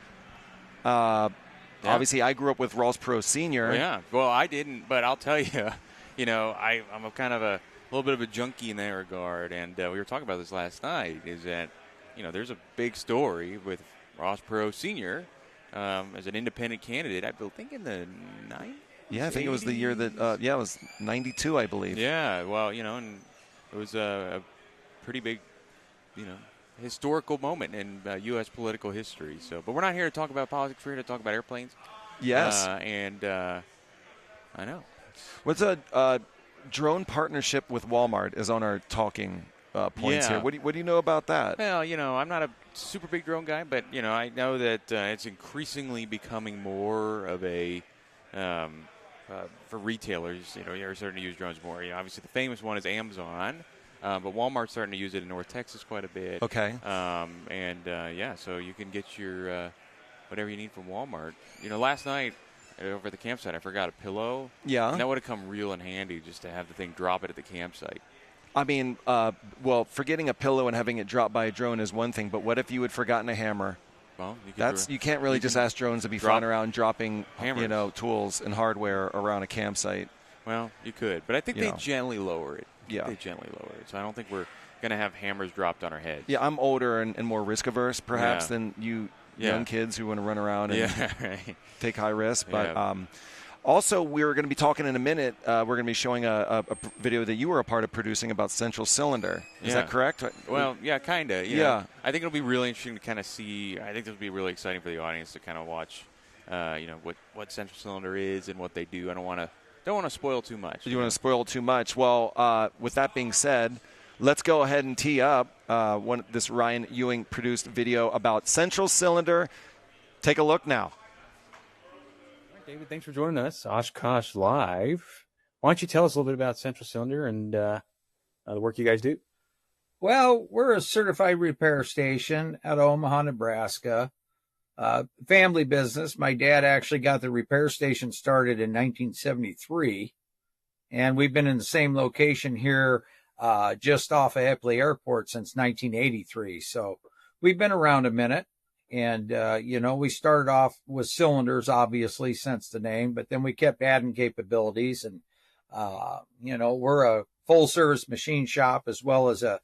Obviously, I grew up with Ross Perot Sr. Yeah, well, I didn't, but I'll tell you, I'm a kind of a little bit of a junkie in that regard. And we were talking about this last night, is that, there's a big story with Ross Perot Sr. As an independent candidate, I think in the 90s. Yeah, I think it was the year that, it was 92, I believe. Yeah, well, and it was a pretty big, historical moment in U.S. political history. So, but we're not here to talk about politics. We're here to talk about airplanes. Yes. I know. What's a drone partnership with Walmart is on our talking points here. What do you know about that? Well, I'm not a super big drone guy, but, I know that it's increasingly becoming more of a for retailers, you're starting to use drones more. Obviously, the famous one is Amazon, but Walmart's starting to use it in North Texas quite a bit. Okay. So you can get your whatever you need from Walmart. Last night over at the campsite, I forgot a pillow. Yeah. And that would have come real in handy just to have the thing drop it at the campsite. I mean, well, forgetting a pillow and having it dropped by a drone is one thing, but what if you had forgotten a hammer? Well, you can't really just ask drones to be flying around dropping hammers, tools and hardware around a campsite. Well, you could, but I think they gently lower it. Yeah. They gently lower it. So I don't think we're going to have hammers dropped on our heads. Yeah, I'm older and more risk averse, perhaps, than you young kids who want to run around and take high risks. But also, we're going to be talking in a minute. We're going to be showing a video that you were a part of producing about Central Cylinder. Is that correct? Well, yeah, kind of. Yeah. I think it'll be really interesting to kind of see. I think this will be really exciting for the audience to kind of watch, what Central Cylinder is and what they do. I don't want to spoil too much. You want to spoil too much. Well, with that being said, let's go ahead and tee up this Ryan Ewing produced video about Central Cylinder. Take a look now. David, thanks for joining us, Oshkosh Live. Why don't you tell us a little bit about Central Cylinder and the work you guys do? Well, we're a certified repair station out of Omaha, Nebraska. Family business. My dad actually got the repair station started in 1973, and we've been in the same location here just off of Epley Airport since 1983. So we've been around a minute. And, we started off with cylinders, obviously, since the name, but then we kept adding capabilities. And, we're a full-service machine shop as well as a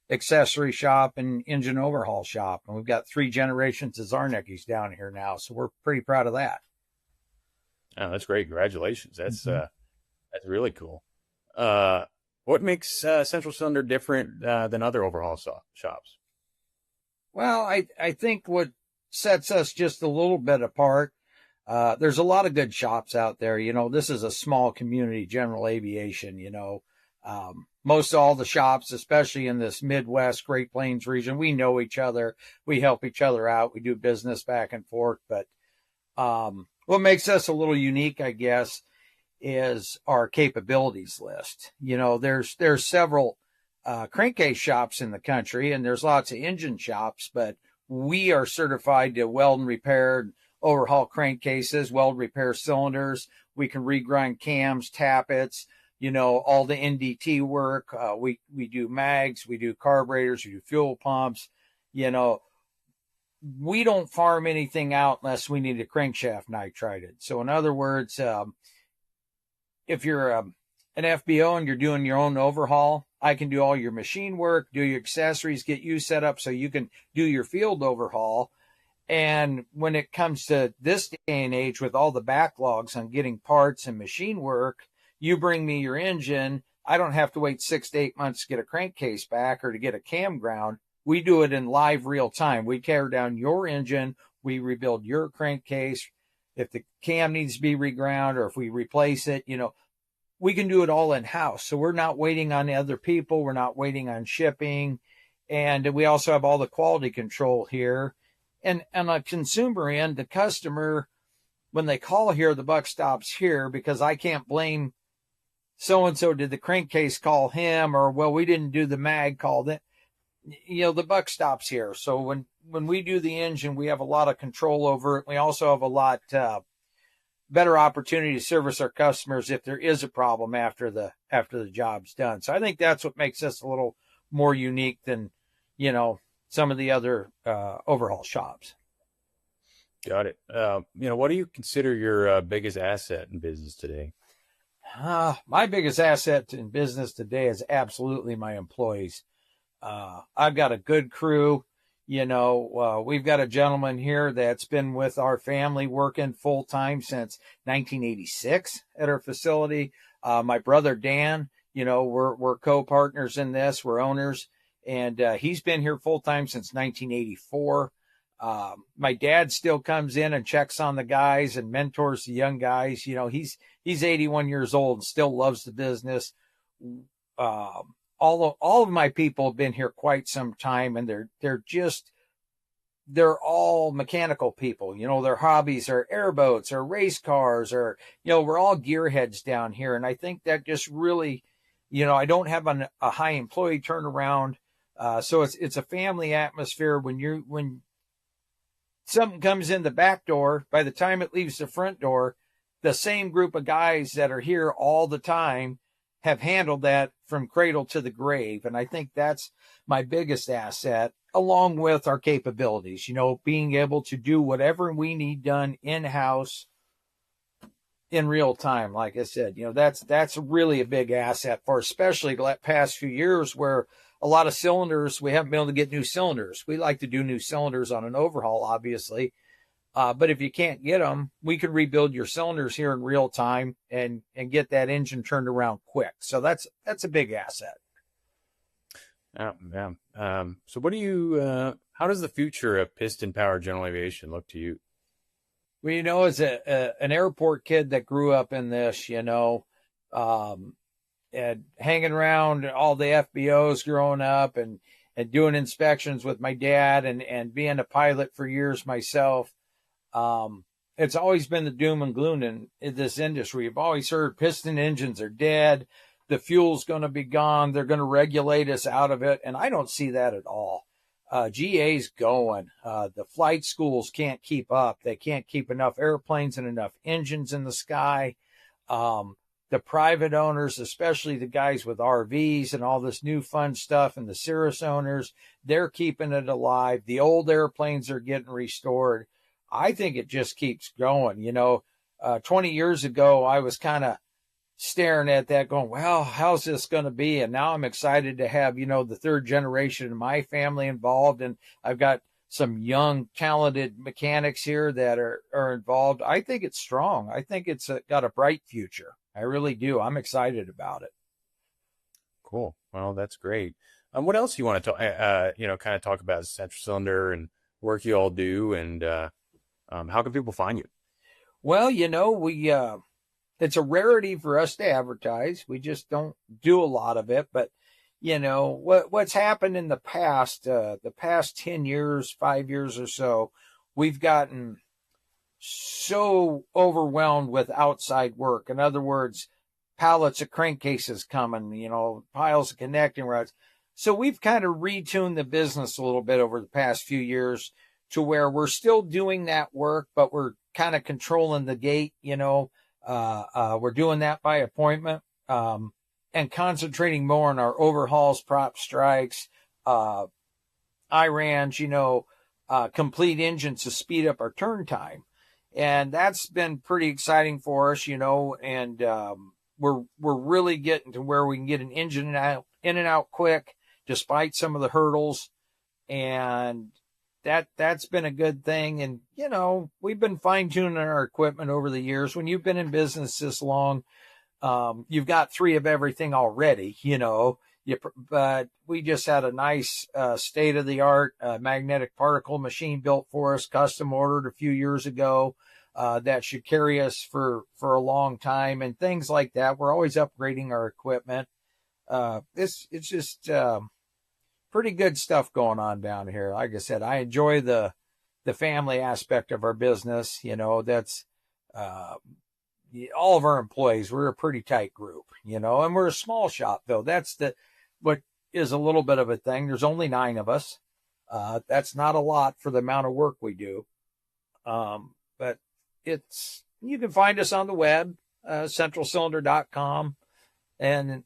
accessory shop and engine overhaul shop. And we've got 3 generations of Zarnickies down here now, so we're pretty proud of that. Oh, that's great. Congratulations. That's really cool. What makes Central Cylinder different than other overhaul shops? Well, I think what sets us just a little bit apart, there's a lot of good shops out there. This is a small community, general aviation, most all the shops, especially in this Midwest, Great Plains region, we know each other. We help each other out. We do business back and forth. But what makes us a little unique, I guess, is our capabilities list. There's several crankcase shops in the country, and there's lots of engine shops, but we are certified to weld and repair, overhaul crankcases, weld, repair cylinders. We can regrind cams, tappets, all the NDT work. We do mags, we do carburetors, we do fuel pumps. We don't farm anything out unless we need a crankshaft nitrided. So in other words, if you're an FBO and you're doing your own overhaul, I can do all your machine work, do your accessories, get you set up so you can do your field overhaul. And when it comes to this day and age with all the backlogs on getting parts and machine work, you bring me your engine. I don't have to wait 6 to 8 months to get a crankcase back or to get a cam ground. We do it in live real time. We tear down your engine. We rebuild your crankcase. If the cam needs to be reground or if we replace it, we can do it all in-house. So we're not waiting on other people. We're not waiting on shipping. And we also have all the quality control here. And on a consumer end, the customer, when they call here, the buck stops here, because I can't blame so-and-so did the crankcase call him, or, well, we didn't do the mag call them. The buck stops here. So when we do the engine, we have a lot of control over it. We also have a lot better opportunity to service our customers if there is a problem after the job's done. So I think that's what makes us a little more unique than, some of the other overhaul shops. Got it. What do you consider your biggest asset in business today? My biggest asset in business today is absolutely my employees. I've got a good crew. We've got a gentleman here that's been with our family working full time since 1986 at our facility. My brother, Dan, we're co-partners in this. We're owners, and he's been here full time since 1984. My dad still comes in and checks on the guys and mentors the young guys. He's 81 years old and still loves the business. All of my people have been here quite some time, and they're all mechanical people. Their hobbies are airboats or race cars, or, we're all gearheads down here. And I think that just really, I don't have a high employee turnaround. So it's a family atmosphere. When something comes in the back door, by the time it leaves the front door, the same group of guys that are here all the time have handled that from cradle to the grave. And I think that's my biggest asset, along with our capabilities, being able to do whatever we need done in-house in real time. Like I said, that's really a big asset for, especially the past few years where a lot of cylinders, we haven't been able to get new cylinders. We like to do new cylinders on an overhaul, obviously. But if you can't get them, we can rebuild your cylinders here in real time and get that engine turned around quick. So that's a big asset. Yeah. So what do you, how does the future of piston powered general aviation look to you? Well, as an airport kid that grew up in this, and hanging around all the FBOs growing up and doing inspections with my dad and being a pilot for years myself, it's always been the doom and gloom in this industry. You've always heard piston engines are dead. The fuel's going to be gone. They're going to regulate us out of it. And I don't see that at all. GA's going. The flight schools can't keep up. They can't keep enough airplanes and enough engines in the sky. The private owners, especially the guys with RVs and all this new fun stuff, and the Cirrus owners, they're keeping it alive. The old airplanes are getting restored. I think it just keeps going. 20 years ago, I was kind of staring at that going, well, how's this going to be? And now I'm excited to have, the third generation of my family involved. And I've got some young, talented mechanics here that are involved. I think it's strong. I think it's got a bright future. I really do. I'm excited about it. Cool. Well, that's great. What else you want to talk, kind of talk about central cylinder and work you all do, and how can people find you? Well, we it's a rarity for us to advertise. We just don't do a lot of it. But, what's happened in the past 10 years, 5 years or so, we've gotten so overwhelmed with outside work. In other words, pallets of crankcases coming, piles of connecting rods. So we've kind of retuned the business a little bit over the past few years to where we're still doing that work, but we're kind of controlling the gate, we're doing that by appointment, and concentrating more on our overhauls, prop strikes, IRANs, complete engines to speed up our turn time. And that's been pretty exciting for us, and we're really getting to where we can get an engine in and out quick, despite some of the hurdles. And that's been a good thing. And, we've been fine tuning our equipment over the years. When you've been in business this long, you've got 3 of everything already, but we just had a nice, state of the art, magnetic particle machine built for us, custom ordered a few years ago, that should carry us for a long time and things like that. We're always upgrading our equipment. It's just, pretty good stuff going on down here. Like I said, I enjoy the family aspect of our business. That's all of our employees. We're a pretty tight group, and we're a small shop though. That's what is a little bit of a thing. There's only 9 of us. That's not a lot for the amount of work we do. But you can find us on the web, centralcylinder.com, and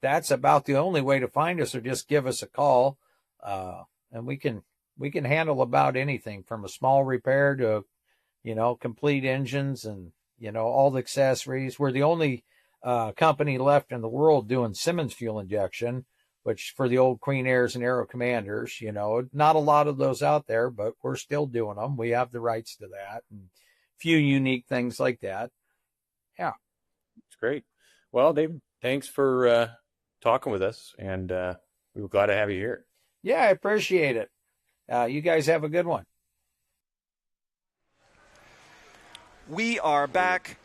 that's about the only way to find us, or just give us a call. And we can handle about anything from a small repair to, complete engines and, all the accessories. We're the only company left in the world doing Simmons fuel injection, which for the old Queen Airs and Aero Commanders, not a lot of those out there, but we're still doing them. We have the rights to that and a few unique things like that. Yeah. It's great. Well, David, thanks for talking with us, and we were glad to have you here. Yeah, I appreciate it. You guys have a good one. We are back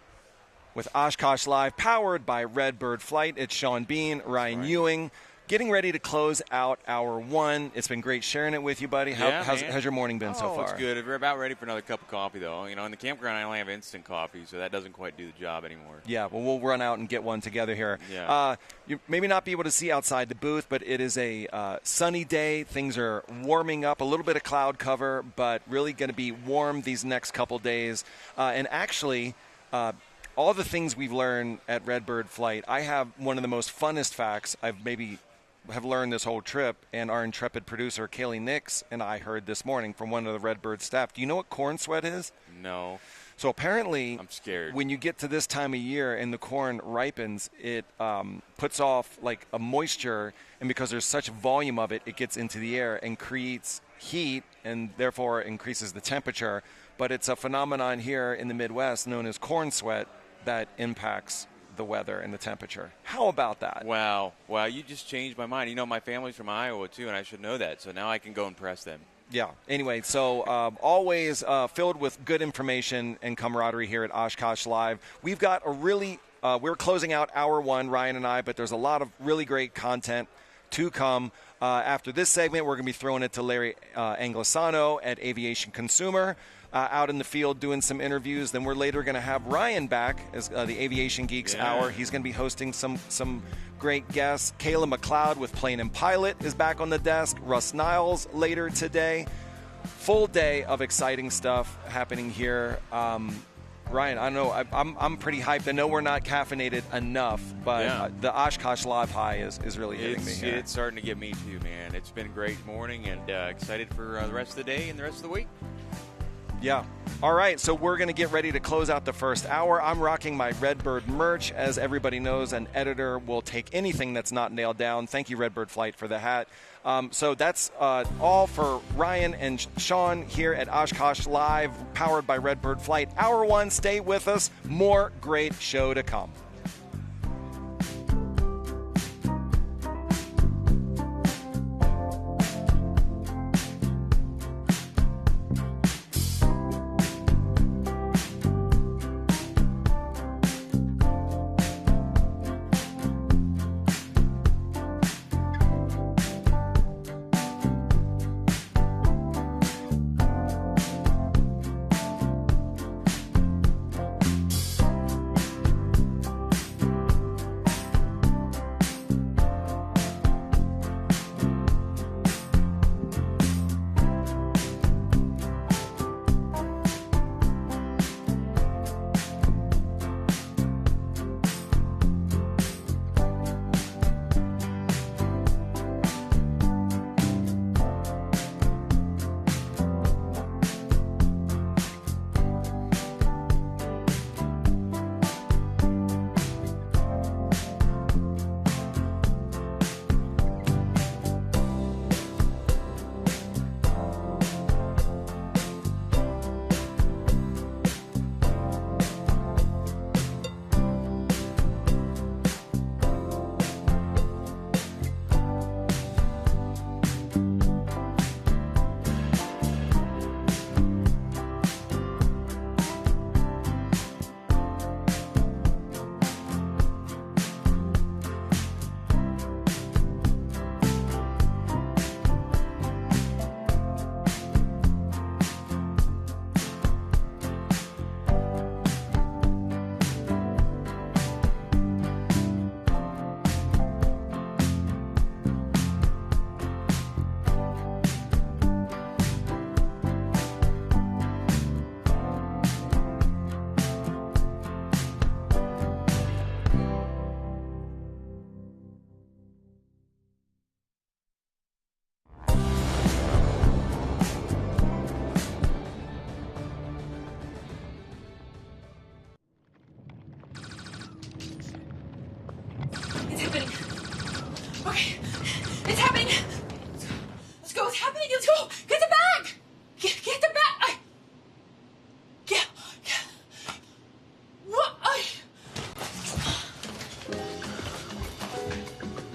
with Oshkosh Live, powered by Redbird Flight. It's Sean Bean, Ryan Ewing, getting ready to close out hour 1. It's been great sharing it with you, buddy. How's your morning been so far? It's good. We're about ready for another cup of coffee, though. You know, in the campground, I only have instant coffee, so that doesn't quite do the job anymore. Yeah, well, we'll run out and get one together here. Yeah. You maybe not be able to see outside the booth, but it is a sunny day. Things are warming up, a little bit of cloud cover, but really going to be warm these next couple days. And actually, all the things we've learned at Redbird Flight, I have one of the most funnest facts I've maybe have learned this whole trip, and our intrepid producer, Kaylee Nix, and I heard this morning from one of the Redbird staff. Do you know what corn sweat is? No. So apparently, I'm scared. When you get to this time of year and the corn ripens, it puts off like a moisture, and because there's such volume of it, it gets into the air and creates heat, and therefore increases the temperature. But it's a phenomenon here in the Midwest known as corn sweat that impacts the weather and the temperature. How about that? Wow, you just changed my mind. You know, my family's from Iowa, too, and I should know that, so now I can go and press them. Yeah. Anyway, so always filled with good information and camaraderie here at Oshkosh Live. We've got a really, we're closing out hour 1, Ryan and I, but there's a lot of really great content to come. After this segment, we're going to be throwing it to Larry Anglisano at Aviation Consumer, out in the field doing some interviews. Then we're later going to have Ryan back as the Aviation Geeks Hour. He's going to be hosting some great guests. Kayla McLeod with Plane and Pilot is back on the desk. Russ Niles later today. Full day of exciting stuff happening here. Ryan, I know I'm pretty hyped. I know we're not caffeinated enough, but the Oshkosh Live high is really hitting me here. It's starting to get me too, man. It's been a great morning, and excited for the rest of the day and the rest of the week. Yeah. All right, so we're going to get ready to close out the first hour. I'm rocking my Redbird merch. As everybody knows, an editor will take anything that's not nailed down. Thank you, Redbird Flight, for the hat. So that's all for Ryan and Sean here at Oshkosh Live, powered by Redbird Flight. Hour 1, stay with us. More great show to come.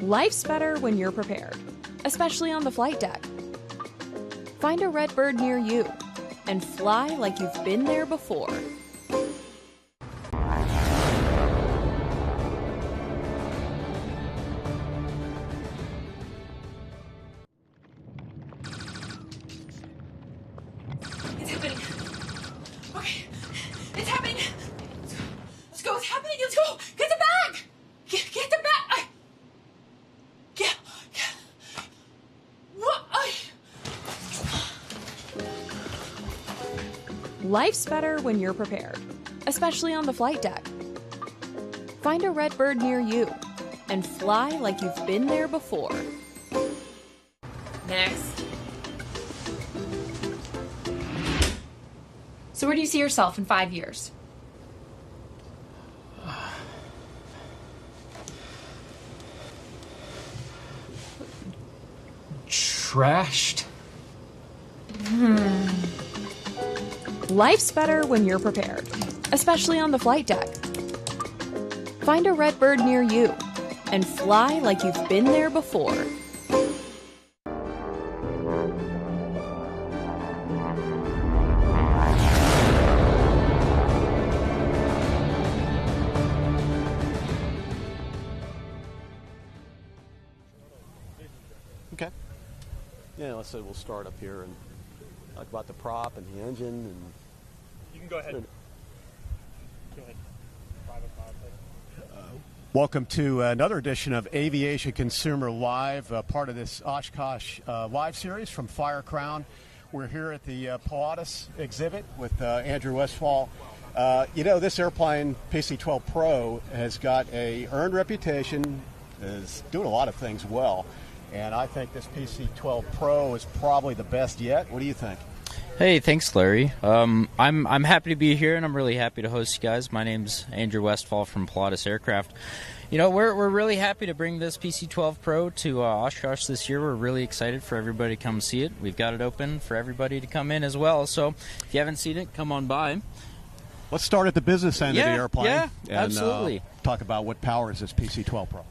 Life's better when you're prepared, especially on the flight deck. Find a Redbird near you and fly like you've been there before. What's happening? Let's go. Get the bag. Get the bag. Yeah. What? Life's better when you're prepared, especially on the flight deck. Find a Redbird near you and fly like you've been there before. Next. So where do you see yourself in 5 years? Trashed. Life's better when you're prepared, especially on the flight deck. Find a Redbird near you and fly like you've been there before. Okay. Yeah, let's say we'll start up here and talk about the prop and the engine. And you can go ahead. Go ahead. Welcome to another edition of Aviation Consumer Live, part of this Oshkosh live series from Fire Crown. We're here at the Pilatus exhibit with Andrew Westfall. This airplane, PC-12 Pro, has got a earned reputation, is doing a lot of things well. And I think this PC-12 Pro is probably the best yet. What do you think? Hey, thanks, Larry. I'm happy to be here, and I'm really happy to host you guys. My name's Andrew Westfall from Pilatus Aircraft. We're really happy to bring this PC-12 Pro to Oshkosh this year. We're really excited for everybody to come see it. We've got it open for everybody to come in as well. So if you haven't seen it, come on by. Let's start at the business end of the airplane. Yeah, and, absolutely. Talk about what powers this PC-12 Pro.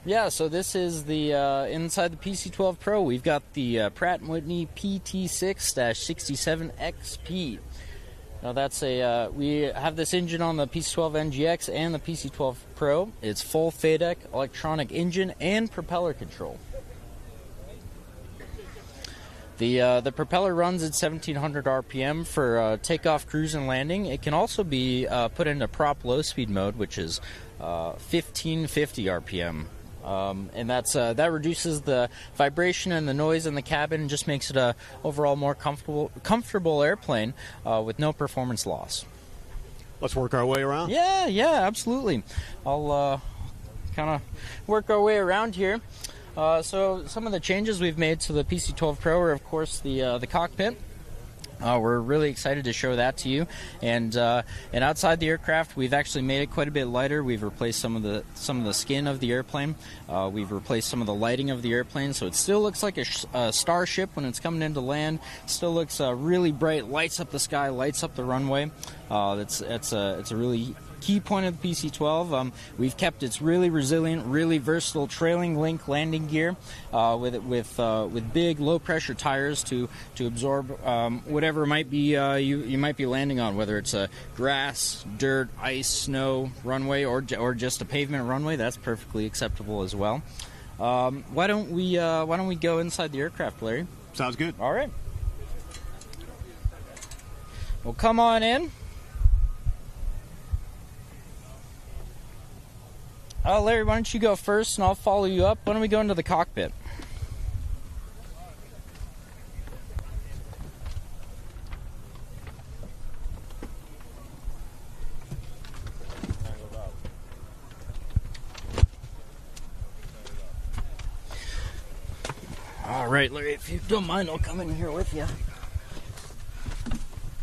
Yeah, so this is the inside the PC-12 Pro. We've got the Pratt & Whitney PT6-67XP. Now that's we have this engine on the PC-12 NGX and the PC-12 Pro. It's full FADEC electronic engine and propeller control. The propeller runs at 1700 RPM for takeoff, cruise, and landing. It can also be put into prop low speed mode, which is 1550 RPM. And that reduces the vibration and the noise in the cabin and just makes it a overall more comfortable airplane with no performance loss. Let's work our way around. Yeah, absolutely. I'll kind of work our way around here. So some of the changes we've made to the PC-12 Pro are, of course, the cockpit. We're really excited to show that to you, and outside the aircraft, we've actually made it quite a bit lighter. We've replaced some of the skin of the airplane. We've replaced some of the lighting of the airplane, so it still looks like a starship when it's coming into land. Still looks really bright, lights up the sky, lights up the runway. It's a really key point of the PC-12. We've kept its really resilient, really versatile trailing link landing gear with big low pressure tires to absorb whatever might be you might be landing on, whether it's a grass, dirt, ice, snow runway or just a pavement runway. That's perfectly acceptable as well. Why don't we go inside the aircraft, Larry? Sounds good. All right. Well, come on in. Larry, why don't you go first, and I'll follow you up. Why don't we go into the cockpit? All right, Larry, if you don't mind, I'll come in here with you.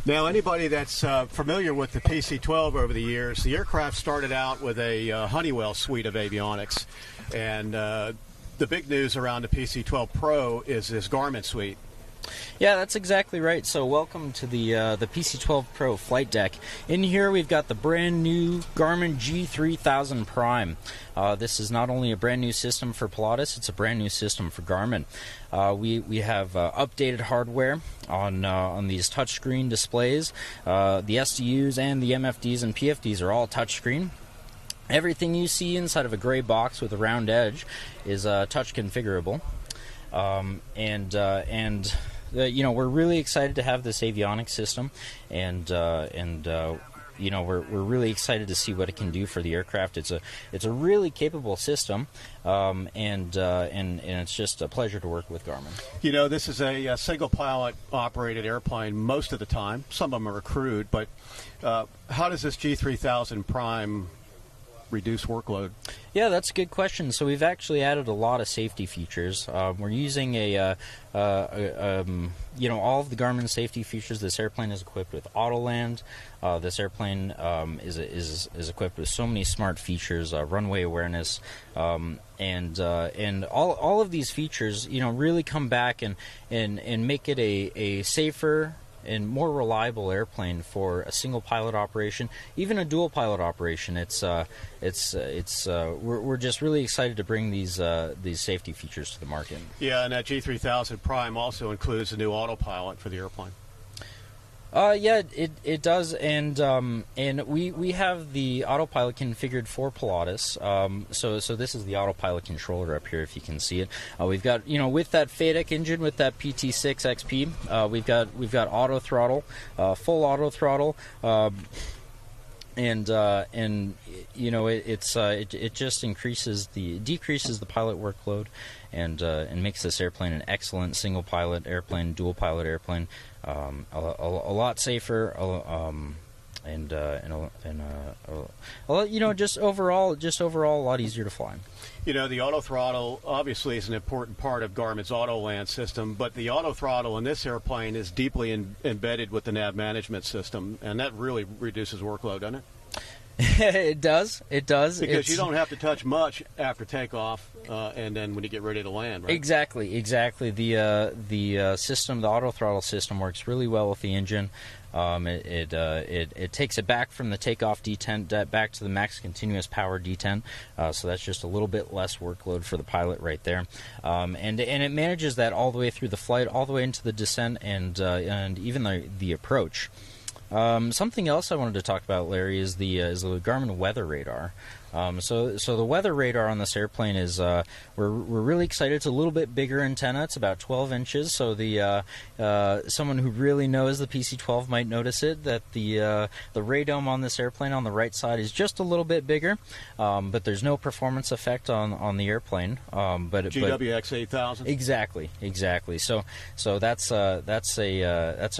Now, anybody that's familiar with the PC-12 over the years, the aircraft started out with a Honeywell suite of avionics. And the big news around the PC-12 Pro is this Garmin suite. Yeah, that's exactly right. So welcome to the PC-12 Pro flight deck. In here we've got the brand new Garmin G3000 Prime. This is not only a brand new system for Pilatus, it's a brand new system for Garmin. We have updated hardware on these touchscreen displays. The SDUs and the MFDs and PFDs are all touchscreen. Everything you see inside of a gray box with a round edge is touch configurable. We're really excited to have this avionics system, and we're really excited to see what it can do for the aircraft. It's a really capable system, and it's just a pleasure to work with Garmin. This is a single pilot operated airplane most of the time. Some of them are crewed, but how does this G3000 Prime reduce workload? Yeah, that's a good question. So we've actually added a lot of safety features. We're using all of the Garmin safety features. This airplane is equipped with Autoland. This airplane is equipped with so many smart features, runway awareness, and all of these features, really come back and make it a safer and more reliable airplane for a single pilot operation, even a dual pilot operation. We're just really excited to bring these safety features to the market. Yeah, and that G3000 Prime also includes a new autopilot for the airplane. Yeah, it does, and we have the autopilot configured for Pilatus. So this is the autopilot controller up here, if you can see it. We've got with that FADEC engine, with that PT6 XP, we've got auto throttle, full auto throttle. It just decreases the pilot workload, and makes this airplane an excellent single pilot airplane, dual pilot airplane, a lot safer, just overall a lot easier to fly. The auto throttle obviously is an important part of Garmin's Autoland system, but the auto throttle in this airplane is deeply embedded with the nav management system, and that really reduces workload, doesn't it? It does. Because you don't have to touch much after takeoff, and then when you get ready to land, right? Exactly. The system, the auto throttle system, works really well with the engine. It takes it back from the takeoff detent back to the max continuous power detent, so that's just a little bit less workload for the pilot right there, and it manages that all the way through the flight, all the way into the descent, and even the approach. Something else I wanted to talk about, Larry, is the Garmin weather radar. So the weather radar on this airplane is we're really excited. It's a little bit bigger antenna. It's about 12 inches. So the someone who really knows the PC-12 might notice it, that the radome on this airplane on the right side is just a little bit bigger, but there's no performance effect on the airplane. But GWX 8000. Exactly. So that's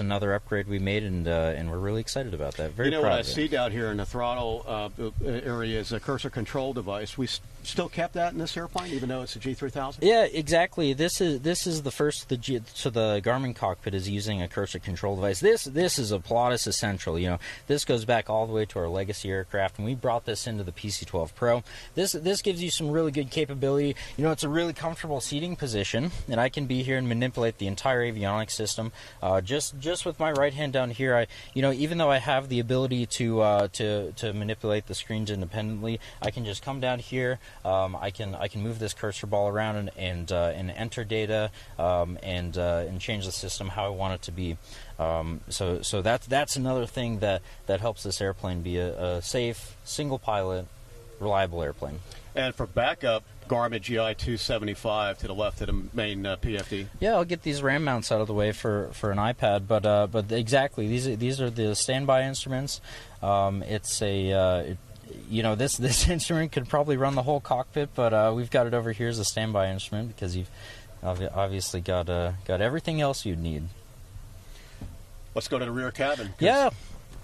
another upgrade we made, and we're really excited about that. Very proud what of I it. see down here in the throttle area is a cursor control device. We still kept that in this airplane, even though it's a G3000? Yeah, exactly. This is the first the Garmin cockpit is using a cursor control device. This is a Pilatus essential. This goes back all the way to our legacy aircraft, and we brought this into the PC-12 Pro. This gives you some really good capability. It's a really comfortable seating position, and I can be here and manipulate the entire avionics system. Just with my right hand down here, even though I have the ability to manipulate the screens independently, I can just come down here. I can move this cursor ball around and enter data and change the system how I want it to be. So that's another thing that helps this airplane be a safe, single pilot, reliable airplane. And for backup, Garmin GI 275 to the left of the main PFD. Yeah, I'll get these RAM mounts out of the way for an iPad, but exactly, these are the standby instruments. It's a this instrument could probably run the whole cockpit, but we've got it over here as a standby instrument because you've obviously got everything else you'd need. Let's go to the rear cabin. Yeah.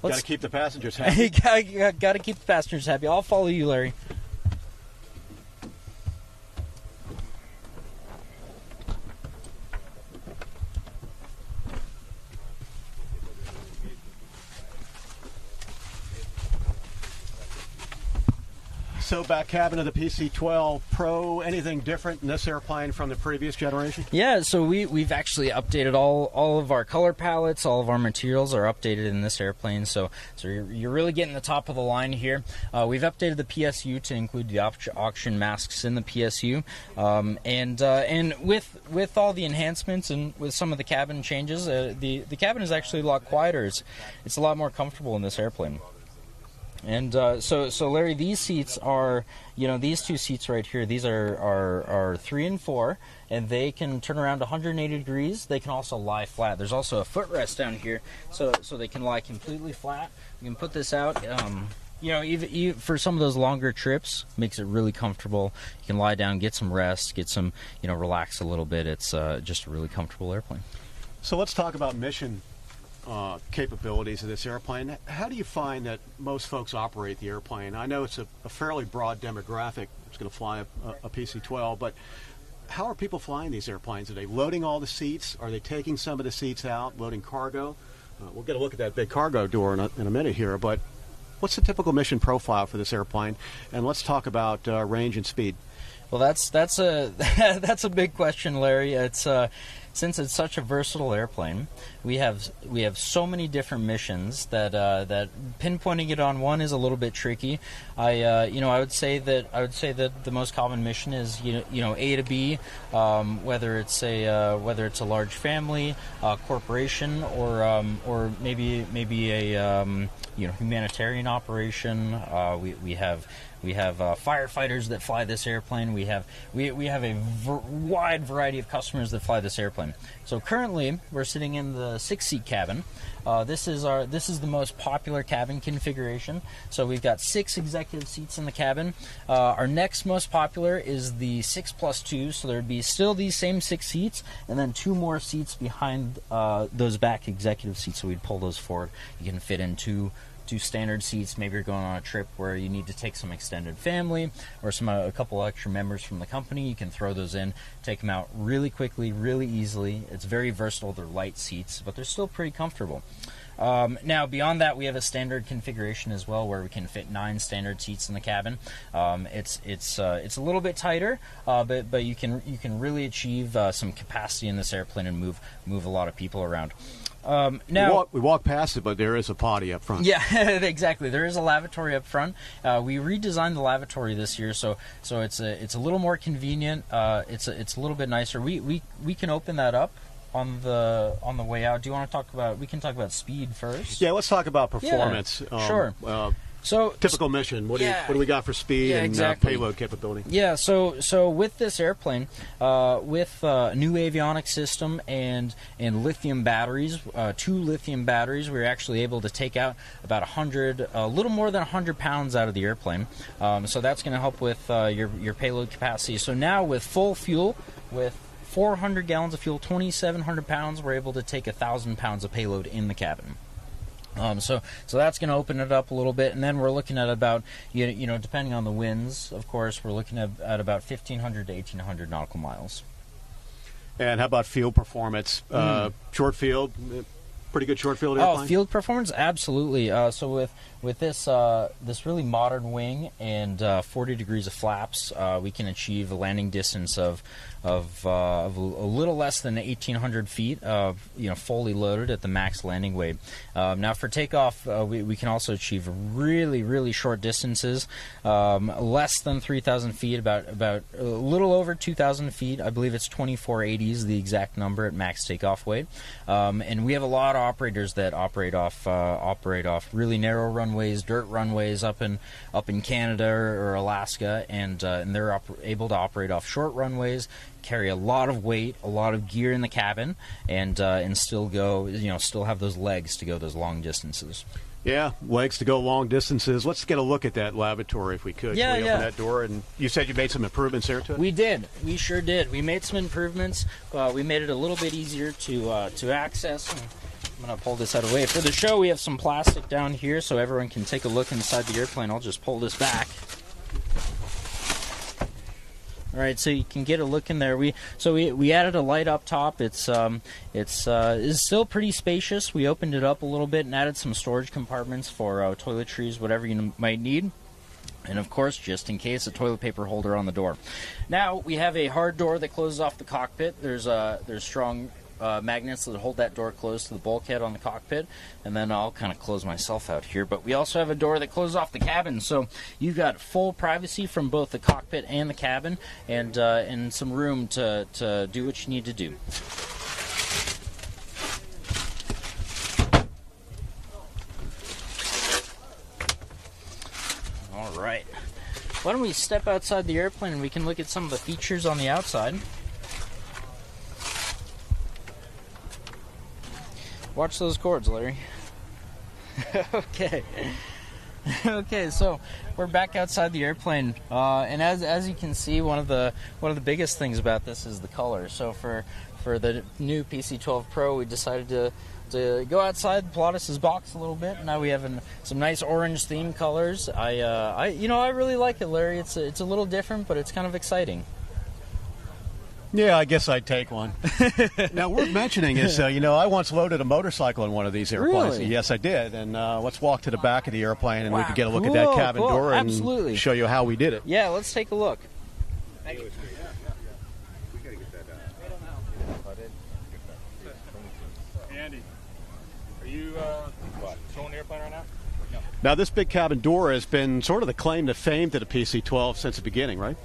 Got to keep the passengers happy. Got to keep the passengers happy. I'll follow you, Larry. So back cabin of the PC-12 Pro, anything different in this airplane from the previous generation? Yeah, so we've actually updated all of our color palettes, all of our materials are updated in this airplane, so you're really getting the top of the line here. We've updated the PSU to include the auction masks in the PSU, and with all the enhancements and with some of the cabin changes, the cabin is actually a lot quieter. It's a lot more comfortable in this airplane. And so Larry, these seats are, these two seats right here, these are 3 and 4, and they can turn around 180 degrees. They can also lie flat. There's also a footrest down here, so they can lie completely flat. You can put this out, even for some of those longer trips, makes it really comfortable. You can lie down, get some rest, get some, relax a little bit. It's just a really comfortable airplane. So let's talk about mission capabilities of this airplane. How do you find that most folks operate the airplane? I know it's a fairly broad demographic. It's going to fly a PC-12, but how are people flying these airplanes? Are they loading all the seats? Are they taking some of the seats out, loading cargo? We'll get a look at that big cargo door in a minute here, but what's the typical mission profile for this airplane? And let's talk about range and speed. Well, that's a that's a big question, Larry. It's since it's such a versatile airplane, we have so many different missions that pinpointing it on one is a little bit tricky. I would say that the most common mission is A to B, whether it's a large family, corporation, or maybe a humanitarian operation. We have firefighters that fly this airplane. We have a wide variety of customers that fly this airplane. So currently, we're sitting in the 6-seat cabin. This is the most popular cabin configuration. So we've got 6 executive seats in the cabin. Our next most popular is the 6+2. So there'd be still these same 6 seats, and then 2 more seats behind those back executive seats. So we'd pull those forward. You can fit in two standard seats. Maybe you're going on a trip where you need to take some extended family or a couple extra members from the company. You can throw those in, take them out really quickly, really easily. It's very versatile. They're light seats, but they're still pretty comfortable. Now, beyond that, we have a standard configuration as well, where we can fit 9 standard seats in the cabin. It's a little bit tighter, but you can really achieve some capacity in this airplane and move a lot of people around. Now we walk past it, but there is a potty up front. Yeah, exactly. There is a lavatory up front. We redesigned the lavatory this year, so it's a little more convenient. It's a little bit nicer. We can open that up on the way out. Do you want to talk about? We can talk about speed first. Yeah, let's talk about performance. Yeah, sure. So typical mission. What do we got for speed and payload capability? Yeah. So with this airplane, with new avionics system and lithium batteries, 2 lithium batteries, we were actually able to take out about a little more than 100 pounds out of the airplane. So that's going to help with your payload capacity. So now with full fuel, with 400 gallons of fuel, 2,700 pounds, we're able to take 1,000 pounds of payload in the cabin. So that's going to open it up a little bit, and then we're looking at about, depending on the winds, of course, we're looking at about 1,500 to 1,800 nautical miles. And how about field performance? Short field, pretty good short field airplane? Oh, field performance, absolutely. So with this really modern wing and 40 degrees of flaps, we can achieve a landing distance of a little less than 1,800 feet, fully loaded at the max landing weight. Now for takeoff, we can also achieve really, really short distances, less than 3,000 feet, about a little over 2,000 feet. I believe it's 2480 is the exact number at max takeoff weight. And we have a lot of operators that operate off really narrow runways, dirt runways up in Canada or Alaska, and they're able to operate off short runways, carry a lot of weight, a lot of gear in the cabin, and still go, still have those legs to go those long distances. Yeah, legs to go long distances. Let's get a look at that lavatory if we could. Yeah, Can we open that door? And you said you made some improvements there to it? We did. We sure did. We made some improvements. We made it a little bit easier to access. I'm going to pull this out of the way. For the show, we have some plastic down here so everyone can take a look inside the airplane. I'll just pull this back. All right, so you can get a look in there. We added a light up top. It's still pretty spacious. We opened it up a little bit and added some storage compartments for toiletries, whatever you might need. And of course, just in case, a toilet paper holder on the door. Now we have a hard door that closes off the cockpit. There's strong magnets that hold that door closed to the bulkhead on the cockpit, and then I'll kind of close myself out here. But we also have a door that closes off the cabin, so you've got full privacy from both the cockpit and the cabin, and some room to do what you need to do. why don't we step outside the airplane and we can look at some of the features on the outside. Watch those cords, Larry. Okay. Okay, so we're back outside the airplane, and as you can see, one of the biggest things about this is the color. So for the new PC-12 Pro, we decided to go outside Pilatus' box a little bit. Now we have some nice orange theme colors. I really like it, Larry. It's a little different, but it's kind of exciting. Yeah, I guess I'd take one. Now, worth mentioning is, I once loaded a motorcycle in one of these airplanes. Really? Yes, I did. And let's walk to the back of the airplane, and we Wow, can get a look cool, at that cabin cool. door and Absolutely. show you how we did it. Yeah, let's take a look. Thank you. Andy, are you showing the airplane right now? No. Now, this big cabin door has been sort of the claim to fame to the PC-12 since the beginning, right?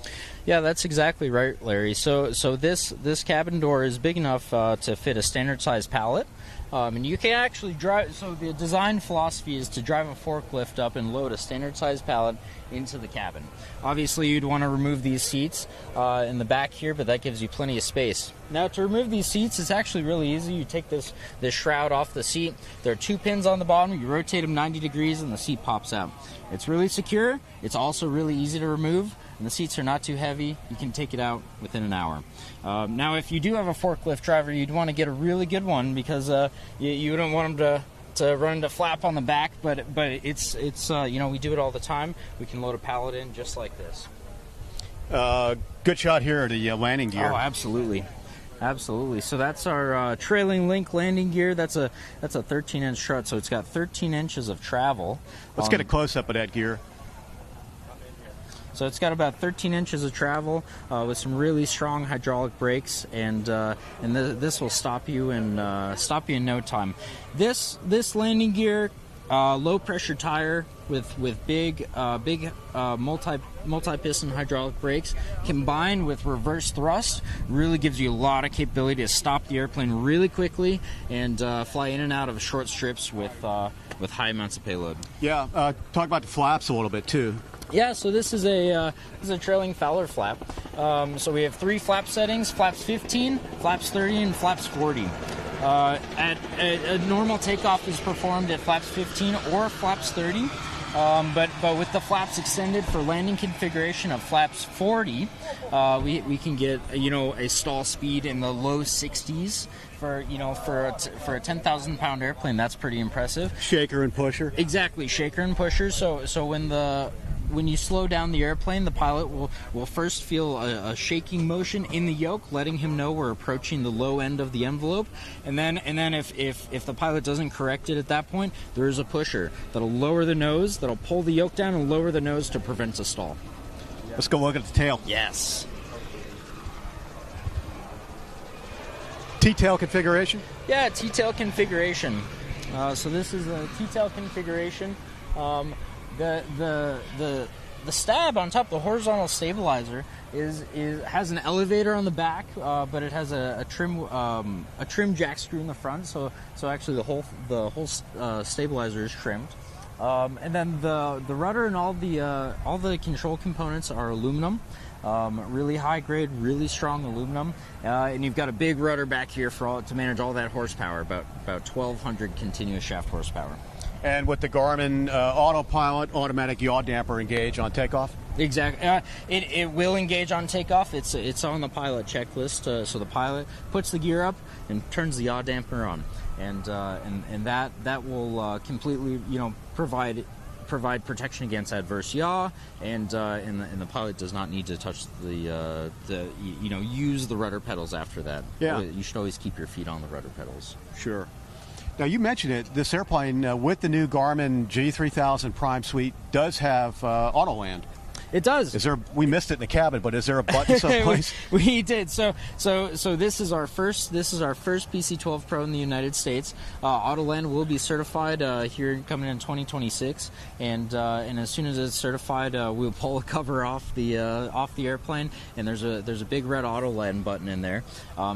Yeah, that's exactly right, Larry. So this cabin door is big enough to fit a standard size pallet. And you can actually drive, so the design philosophy is to drive a forklift up and load a standard size pallet into the cabin. Obviously, you'd want to remove these seats in the back here, but that gives you plenty of space. Now, to remove these seats, it's actually really easy. You take this shroud off the seat. There are 2 pins on the bottom. You rotate them 90 degrees, and the seat pops out. It's really secure. It's also really easy to remove, and the seats are not too heavy. You can take it out within an hour. Now, if you do have a forklift driver, you'd want to get a really good one because you don't want them to run into flap on the back, but it's we do it all the time. We can load a pallet in just like this. Good shot here at the landing gear. Oh, absolutely. Absolutely. So that's our trailing link landing gear. That's a 13-inch strut, so it's got 13 inches of travel. Let's get a close-up of that gear. So it's got about 13 inches of travel with some really strong hydraulic brakes, and this will stop you in no time. This landing gear, low pressure tire with big multi-piston hydraulic brakes, combined with reverse thrust, really gives you a lot of capability to stop the airplane really quickly and fly in and out of short strips with high amounts of payload. Yeah, talk about the flaps a little bit too. Yeah, so this is a trailing Fowler flap. So we have 3 flap settings: flaps 15, flaps 30, and flaps 40. A normal takeoff is performed at flaps 15 or flaps 30. But with the flaps extended for landing configuration of flaps 40, we can get a stall speed in the low 60s. For a 10,000 pound airplane, that's pretty impressive. Shaker and pusher. Exactly, shaker and pusher. So when you slow down the airplane, the pilot will first feel a shaking motion in the yoke, letting him know we're approaching the low end of the envelope. And then if the pilot doesn't correct it at that point, there is a pusher that'll lower the nose, that'll pull the yoke down and lower the nose to prevent a stall. Let's go look at the tail. Yes. T-tail configuration? Yeah, T-tail configuration. So this is a T-tail configuration. The stab on top, the horizontal stabilizer, has an elevator on the back, but it has a trim jack screw in the front. So actually the whole stabilizer is trimmed. And then the rudder and all the control components are aluminum. Really high grade, really strong aluminum, and you've got a big rudder back here to manage all that horsepower, about 1,200 continuous shaft horsepower. And with the Garmin autopilot automatic yaw damper engage on takeoff? Exactly. It will engage on takeoff. It's on the pilot checklist. So the pilot puts the gear up and turns the yaw damper on, and that will completely provide protection against adverse yaw, and the pilot does not need to touch use the rudder pedals after that. Yeah. You should always keep your feet on the rudder pedals. Sure. Now, you mentioned it, this airplane with the new Garmin G3000 Prime Suite does have auto land. It does. We missed it in the cabin, but is there a button someplace? We did. So this is our first PC-12 Pro in the United States. Autoland will be certified here coming in 2026, and as soon as it's certified, we'll pull a cover off the airplane, and there's a big red Autoland button in there.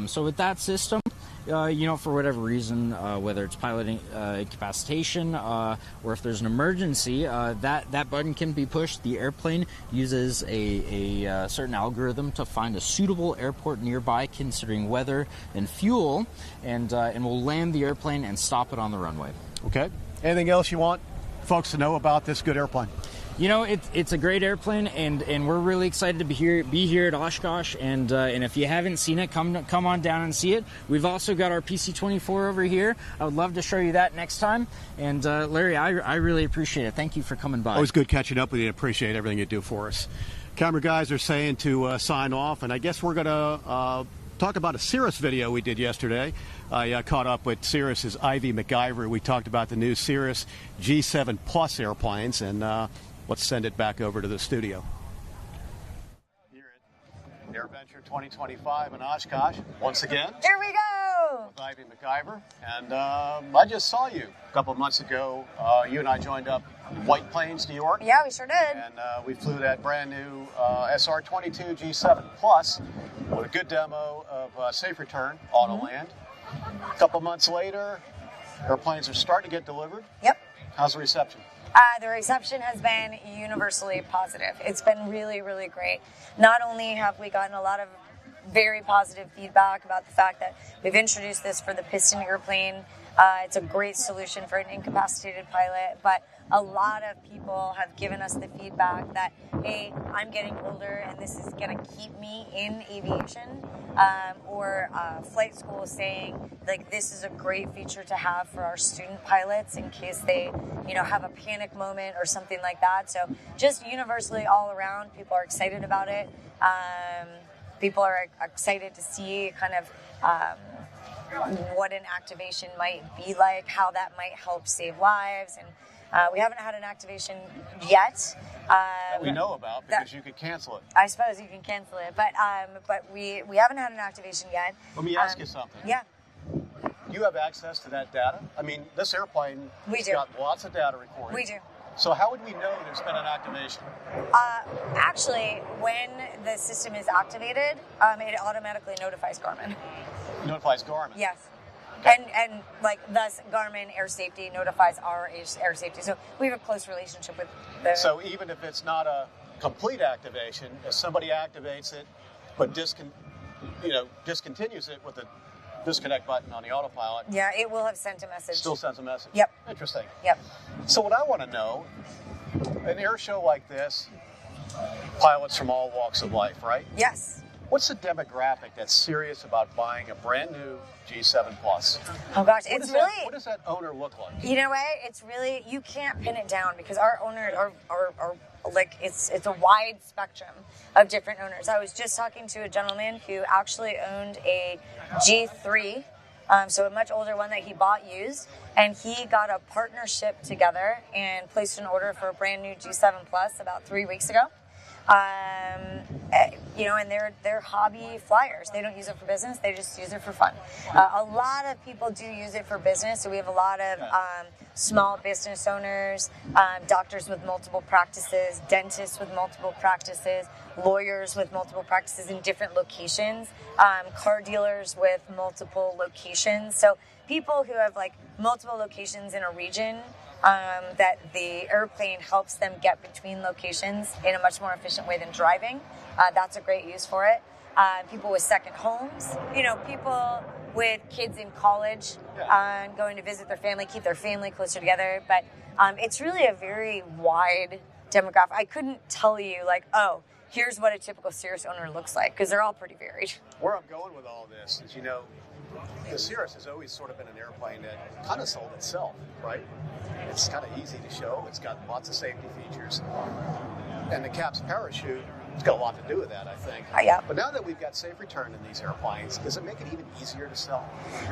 So with that system, for whatever reason, whether it's piloting incapacitation or if there's an emergency, that button can be pushed. The airplane uses a certain algorithm to find a suitable airport nearby, considering weather and fuel, and will land the airplane and stop it on the runway. Okay. Anything else you want folks to know about this good airplane? It's a great airplane, and we're really excited to be here at Oshkosh. And if you haven't seen it, come on down and see it. We've also got our PC-24 over here. I would love to show you that next time. And Larry, I really appreciate it. Thank you for coming by. Always good catching up with you. Appreciate everything you do for us. Camera guys are saying to sign off, and I guess we're going to talk about a Cirrus video we did yesterday. I caught up with Cirrus's Ivy MacGyver. We talked about the new Cirrus G7 Plus airplanes, and let's send it back over to the studio. Here at AirVenture 2025 in Oshkosh, once again. Here we go! With Ivy MacGyver. And I just saw you a couple of months ago. You and I joined up in White Plains, New York. Yeah, we sure did. And we flew that brand new SR-22 G7 Plus with a good demo of Safe Return Auto Land. A couple months later, airplanes are starting to get delivered. Yep. How's the reception? The reception has been universally positive. It's been really, really great. Not only have we gotten a lot of very positive feedback about the fact that we've introduced this for the piston airplane. It's a great solution for an incapacitated pilot, but a lot of people have given us the feedback that, hey, I'm getting older and this is going to keep me in aviation, or flight school is saying, like, this is a great feature to have for our student pilots in case they, have a panic moment or something like that. So just universally all around, people are excited about it. People are excited to see kind of what an activation might be like, how that might help save lives. And we haven't had an activation yet. That we know about, because you could cancel it. I suppose you can cancel it, but we haven't had an activation yet. Let me ask you something. Yeah. You have access to that data? I mean, this airplane has got lots of data recorded. We do. So how would we know there's been an activation? Actually, when the system is activated, it automatically notifies Garmin. Notifies Garmin? Yes. Okay. And like, thus, Garmin Air Safety notifies our Air Safety. So we have a close relationship with the... So even if it's not a complete activation, if somebody activates it, but discontinues it with a disconnect button on the autopilot... Yeah, it will have sent a message. Still sends a message? Yep. Interesting. Yep. So what I want to know, an air show like this, pilots from all walks of life, right? Yes. What's the demographic that's serious about buying a brand new G7 Plus? Oh gosh, what does that owner look like? You know what? It's really, you can't pin it down, because our owners are like, it's a wide spectrum of different owners. I was just talking to a gentleman who actually owned a G3, so a much older one that he bought used, and he got a partnership together and placed an order for a brand new G7 Plus about 3 weeks ago. And they're hobby flyers. They don't use it for business. They just use it for fun. A lot of people do use it for business. So we have a lot of small business owners, doctors with multiple practices, dentists with multiple practices, lawyers with multiple practices in different locations, car dealers with multiple locations. So people who have like multiple locations in a region, that the airplane helps them get between locations in a much more efficient way than driving. That's a great use for it. People with second homes, people with kids in college, going to visit their family, keep their family closer together. But it's really a very wide demographic. I couldn't tell you, like, oh, here's what a typical Cirrus owner looks like, because they're all pretty varied. Where I'm going with all this is, the Cirrus has always sort of been an airplane that kind of sold itself, right? It's kind of easy to show. It's got lots of safety features. And the CAPS parachute, it's got a lot to do with that, I think. Yeah. But now that we've got safe return in these airplanes, does it make it even easier to sell?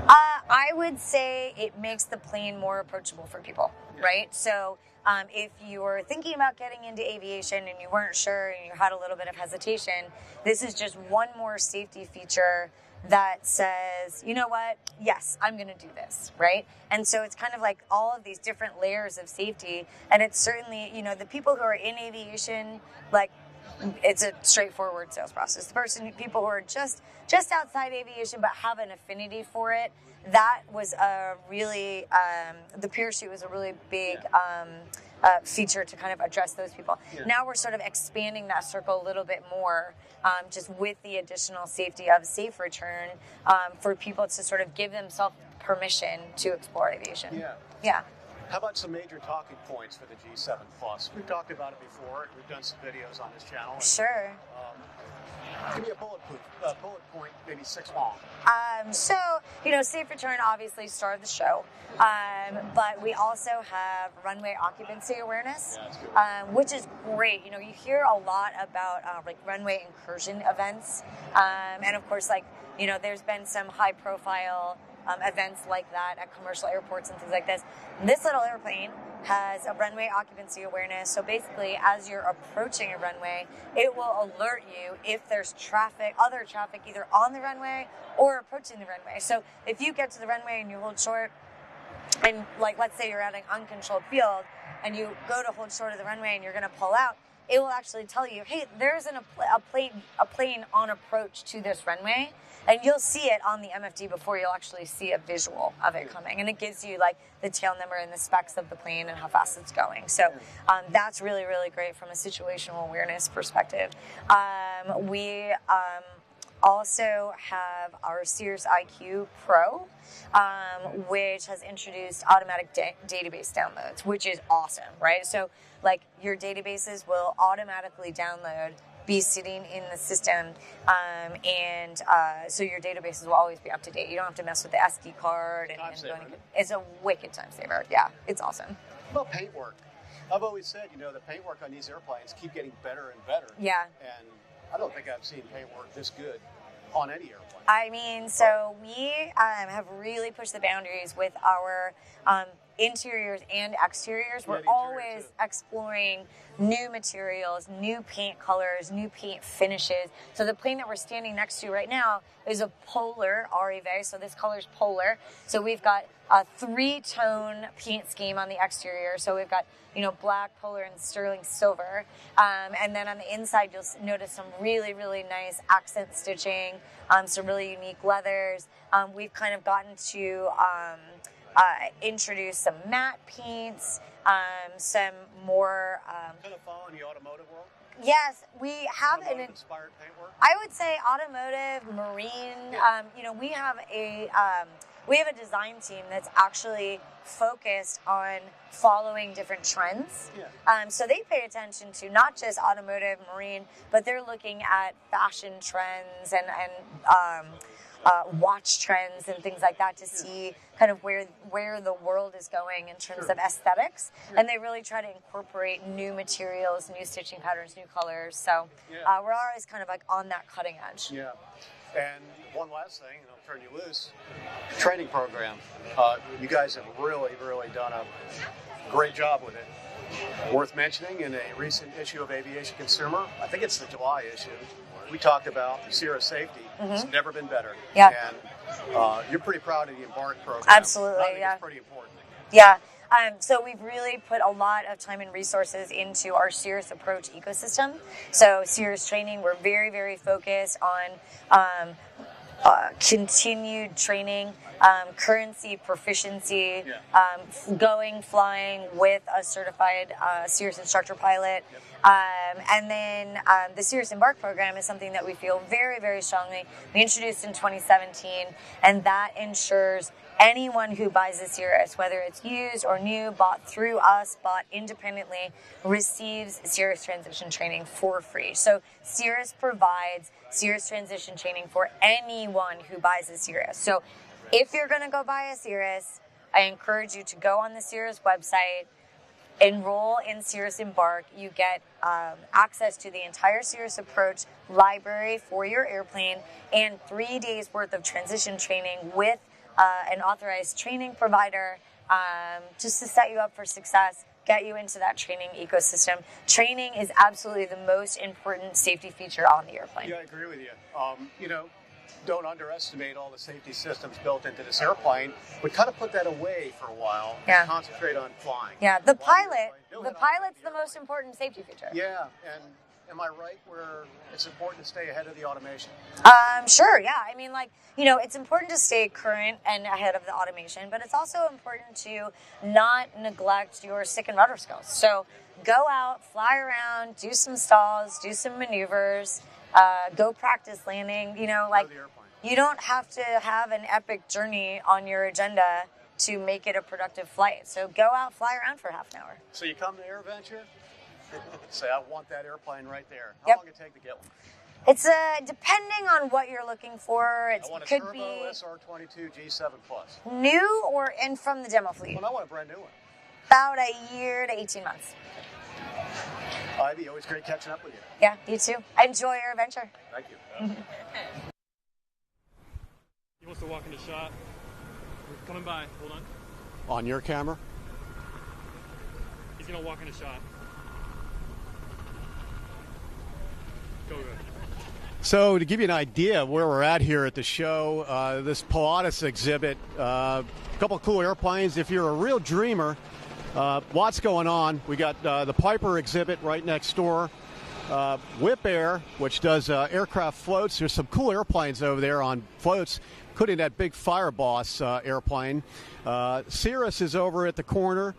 I would say it makes the plane more approachable for people, right? So if you're thinking about getting into aviation and you weren't sure and you had a little bit of hesitation, this is just one more safety feature that says, you know what, yes, I'm going to do this, right? And so it's kind of like all of these different layers of safety, and it's certainly, the people who are in aviation, like, it's a straightforward sales process. People who are just outside aviation but have an affinity for it, that was a really, the parachute was a really big feature to kind of address those people. Yeah. Now we're sort of expanding that circle a little bit more, just with the additional safety of safe return, for people to sort of give themselves permission to explore aviation. Yeah. Yeah. How about some major talking points for the G7 Plus? We've talked about it before. We've done some videos on this channel. Sure. Give me a bullet point, maybe 6 long. So, safe return, obviously, star of the show. But we also have runway occupancy awareness, which is great. You hear a lot about runway incursion events. And of course, there's been some high profile events like that at commercial airports and things like this. This little airplane has a runway occupancy awareness. So basically, as you're approaching a runway, it will alert you if there's other traffic either on the runway or approaching the runway. So if you get to the runway and you hold short, and let's say you're at an uncontrolled field and you go to hold short of the runway and you're going to pull out, it will actually tell you, hey, there's a plane on approach to this runway. And you'll see it on the MFD before you'll actually see a visual of it coming. And it gives you the tail number and the specs of the plane and how fast it's going. So that's really, really great from a situational awareness perspective. We also have our Cirrus IQ Pro, which has introduced automatic database downloads, which is awesome, right? So your databases will automatically download, be sitting in the system, and so your databases will always be up to date. You don't have to mess with the SD card. And it's a wicked time saver. Yeah, it's awesome. Well, paintwork. I've always said, the paintwork on these airplanes keep getting better and better. Yeah. And I don't think I've seen paintwork this good on any airplane. I mean, so we have really pushed the boundaries with our interiors and exteriors. We're always exploring new materials, new paint colors, new paint finishes. So the plane that we're standing next to right now is a polar Arrive. So this color is polar. So we've got a 3-tone paint scheme on the exterior. So we've got, black, polar, and sterling silver. And then on the inside, you'll notice some really, really nice accent stitching, some really unique leathers. We've kind of gotten to introduce some matte paints, some more... kind of following the automotive world? Yes, we have inspired paintwork? I would say automotive, marine. We have a design team that's actually focused on following different trends. Yeah. So they pay attention to not just automotive, marine, but they're looking at fashion trends and watch trends and things like that to see kind of where the world is going in terms of aesthetics. And they really try to incorporate new materials, new stitching patterns, new colors. So we're always kind of on that cutting edge. Yeah. And one last thing, and I'll turn you loose. Training program. You guys have really, really done a great job with it. Worth mentioning, in a recent issue of Aviation Consumer, I think it's the July issue, we talked about Cirrus safety. Mm-hmm. It's never been better. Yeah. And you're pretty proud of the Embark program. Absolutely, I think it's pretty important. Yeah. So we've really put a lot of time and resources into our Cirrus Approach ecosystem. So Cirrus training, we're very, very focused on continued training, currency, proficiency, flying with a certified Cirrus instructor pilot. And then the Cirrus Embark program is something that we feel very, very strongly. We introduced in 2017, and that ensures anyone who buys a Cirrus, whether it's used or new, bought through us, bought independently, receives Cirrus transition training for free. So Cirrus provides Cirrus transition training for anyone who buys a Cirrus. So if you're going to go buy a Cirrus, I encourage you to go on the Cirrus website, enroll in Cirrus Embark. You get access to the entire Cirrus Approach library for your airplane and 3 days worth of transition training with an authorized training provider, just to set you up for success, get you into that training ecosystem. Training is absolutely the most important safety feature on the airplane. Yeah, I agree with you. Don't underestimate all the safety systems built into this airplane, but kind of put that away for a while and concentrate on flying. Yeah, the pilot's the most important safety feature. Yeah, am I right, where it's important to stay ahead of the automation? Sure, yeah. I mean, it's important to stay current and ahead of the automation, but it's also important to not neglect your stick and rudder skills. So go out, fly around, do some stalls, do some maneuvers, go practice landing. You don't have to have an epic journey on your agenda to make it a productive flight. So go out, fly around for half an hour. So you come to AirVenture, say, I want that airplane right there. How long it take to get one? It's depending on what you're looking for. It I want a could turbo be SR22 G7 Plus. new or in from the demo fleet. Well, I want a brand new one. About a year to 18 months. Ivy, always great catching up with you. Yeah, you too. I enjoy your adventure. Thank you. He wants to walk into shot. We're coming by. Hold on. On your camera? He's going to walk into shot. Go. So to give you an idea of where we're at here at the show, this Pilatus exhibit, a couple of cool airplanes. If you're a real dreamer, lots going on. We got the Piper exhibit right next door. Whip Air, which does aircraft floats. There's some cool airplanes over there on floats, including that big Fireboss airplane. Cirrus is over at the corner.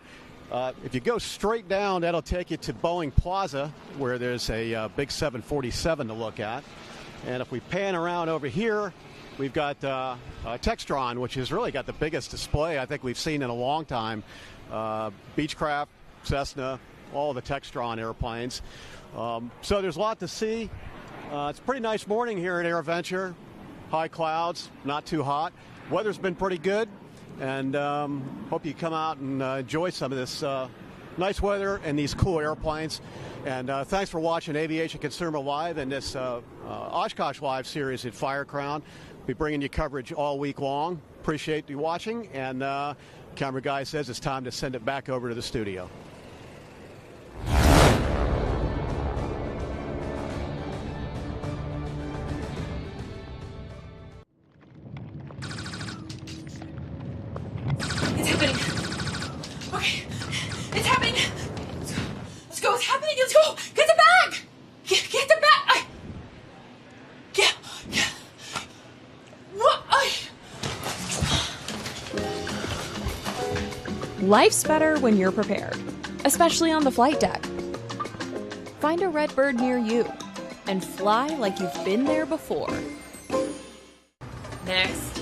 If you go straight down, that'll take you to Boeing Plaza, where there's a big 747 to look at. And if we pan around over here, we've got Textron, which has really got the biggest display I think we've seen in a long time. Beechcraft, Cessna, all the Textron airplanes. So there's a lot to see. It's a pretty nice morning here at AirVenture. High clouds, not too hot. Weather's been pretty good, and hope you come out and enjoy some of this nice weather and these cool airplanes. And thanks for watching Aviation Consumer Live and this Oshkosh Live series at Firecrown. We'll be bringing you coverage all week long. Appreciate you watching, and camera guy says it's time to send it back over to the studio. It's happening. Okay. It's happening. Let's go. It's happening. Let's go. Get the bag. Get the bag. Yeah. What? Life's better when you're prepared, especially on the flight deck. Find a Redbird near you and fly like you've been there before. Next.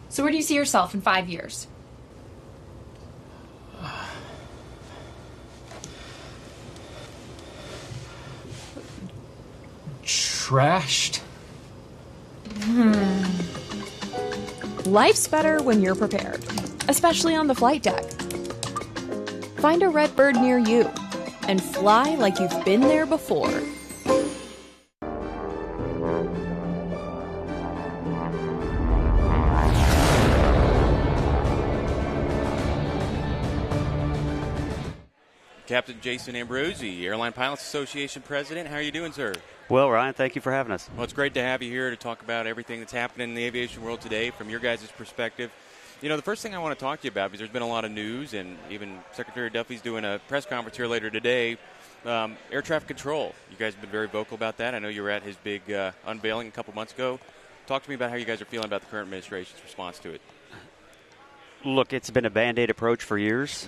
So where do you see yourself in 5 years? Trashed. Life's better when you're prepared, especially on the flight deck. Find a Redbird near you and fly like you've been there before. Captain Jason Ambrosi, Airline Pilots Association President. How are you doing, sir? Well, Ryan, thank you for having us. Well, it's great to have you here to talk about everything that's happening in the aviation world today from your guys' perspective. You know, the first thing I want to talk to you about, because there's been a lot of news, and even Secretary Duffy's doing a press conference here later today, air traffic control. You guys have been very vocal about that. I know you were at his big unveiling a couple months ago. Talk to me about how you guys are feeling about the current administration's response to it. Look, it's been a Band-Aid approach for years.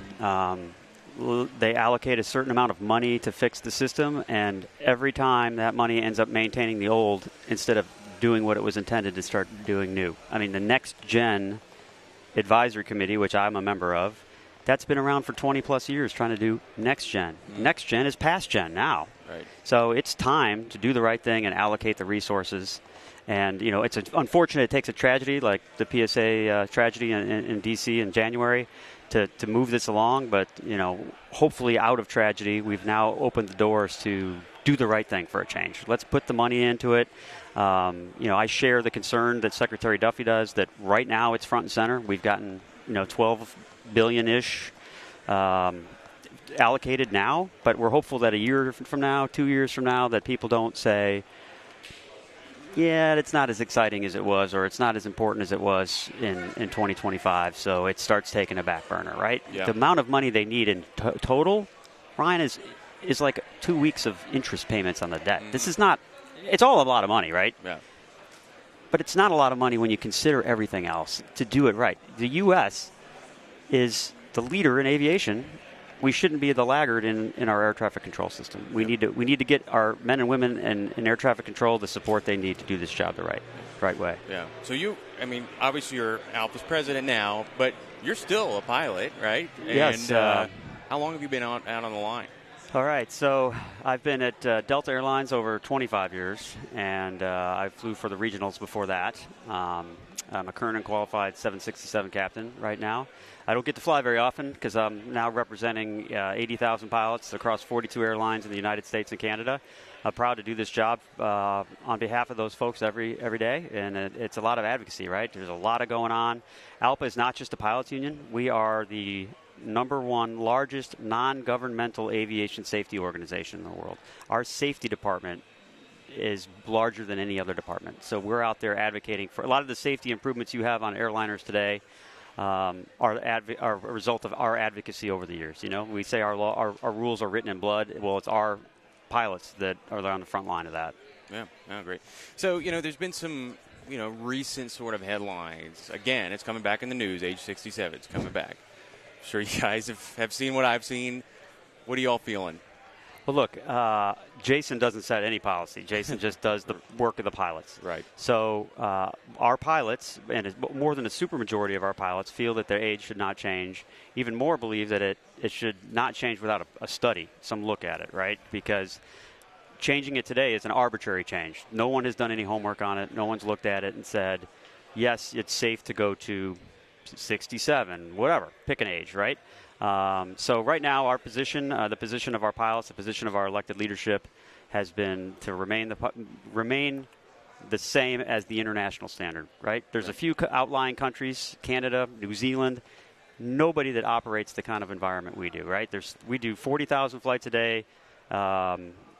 They allocate a certain amount of money to fix the system, and every time that money ends up maintaining the old instead of doing what it was intended to start doing new. I mean, the Next Gen Advisory Committee, which I'm a member of, that's been around for 20-plus years trying to do Next Gen. Next Gen is past Gen now. Right. So it's time to do the right thing and allocate the resources. And, you know, it's unfortunate it takes a tragedy like the PSA tragedy in D.C. in January to move this along. But, you know, hopefully out of tragedy, we've now opened the doors to do the right thing for a change. Let's put the money into it. You know, I share the concern that Secretary Duffy does that right now it's front and center. We've gotten, you know, $12 billion-ish allocated now, but we're hopeful that a year from now, 2 years from now, that people don't say, yeah, it's not as exciting as it was, or it's not as important as it was in 2025, so it starts taking a back burner, right? Yeah. The amount of money they need in total Ryan, is like 2 weeks of interest payments on the debt. This is not. It's all a lot of money, right? Yeah. But it's not a lot of money when you consider everything else to do it right. The U.S. is the leader in aviation. We shouldn't be the laggard in our air traffic control system. We need to get our men and women in air traffic control the support they need to do this job the right way. Yeah. So obviously you're Alpha's president now, but you're still a pilot, right? Yes. And how long have you been out on the line? All right, so I've been at Delta Airlines over 25 years, and I flew for the regionals before that. I'm a current and qualified 767 captain right now. I don't get to fly very often because I'm now representing 80,000 pilots across 42 airlines in the United States and Canada. I'm proud to do this job on behalf of those folks every day, and it's a lot of advocacy, right? There's a lot of going on. ALPA is not just a pilots union. We are the number one largest non-governmental aviation safety organization in the world. Our safety department is larger than any other department. So we're out there advocating for a lot of the safety improvements you have on airliners today are a result of our advocacy over the years. You know, we say our rules are written in blood. Well, it's our pilots that are on the front line of that. Yeah, great. So, there's been some, recent sort of headlines. Again, it's coming back in the news, age 67. It's coming back. I'm sure you guys have seen what I've seen. What are y'all feeling? Well, look, Jason doesn't set any policy. Jason just does the work of the pilots. Right. So our pilots, and more than a supermajority of our pilots, feel that their age should not change. Even more believe that it should not change without a study, some look at it, right? Because changing it today is an arbitrary change. No one has done any homework on it. No one's looked at it and said, yes, it's safe to go to 67, whatever, pick an age, right? So right now our position, the position of our pilots, the position of our elected leadership has been to remain the same as the international standard, right? There's a few outlying countries, Canada, New Zealand, nobody that operates the kind of environment we do, right? We do 40,000 flights a day,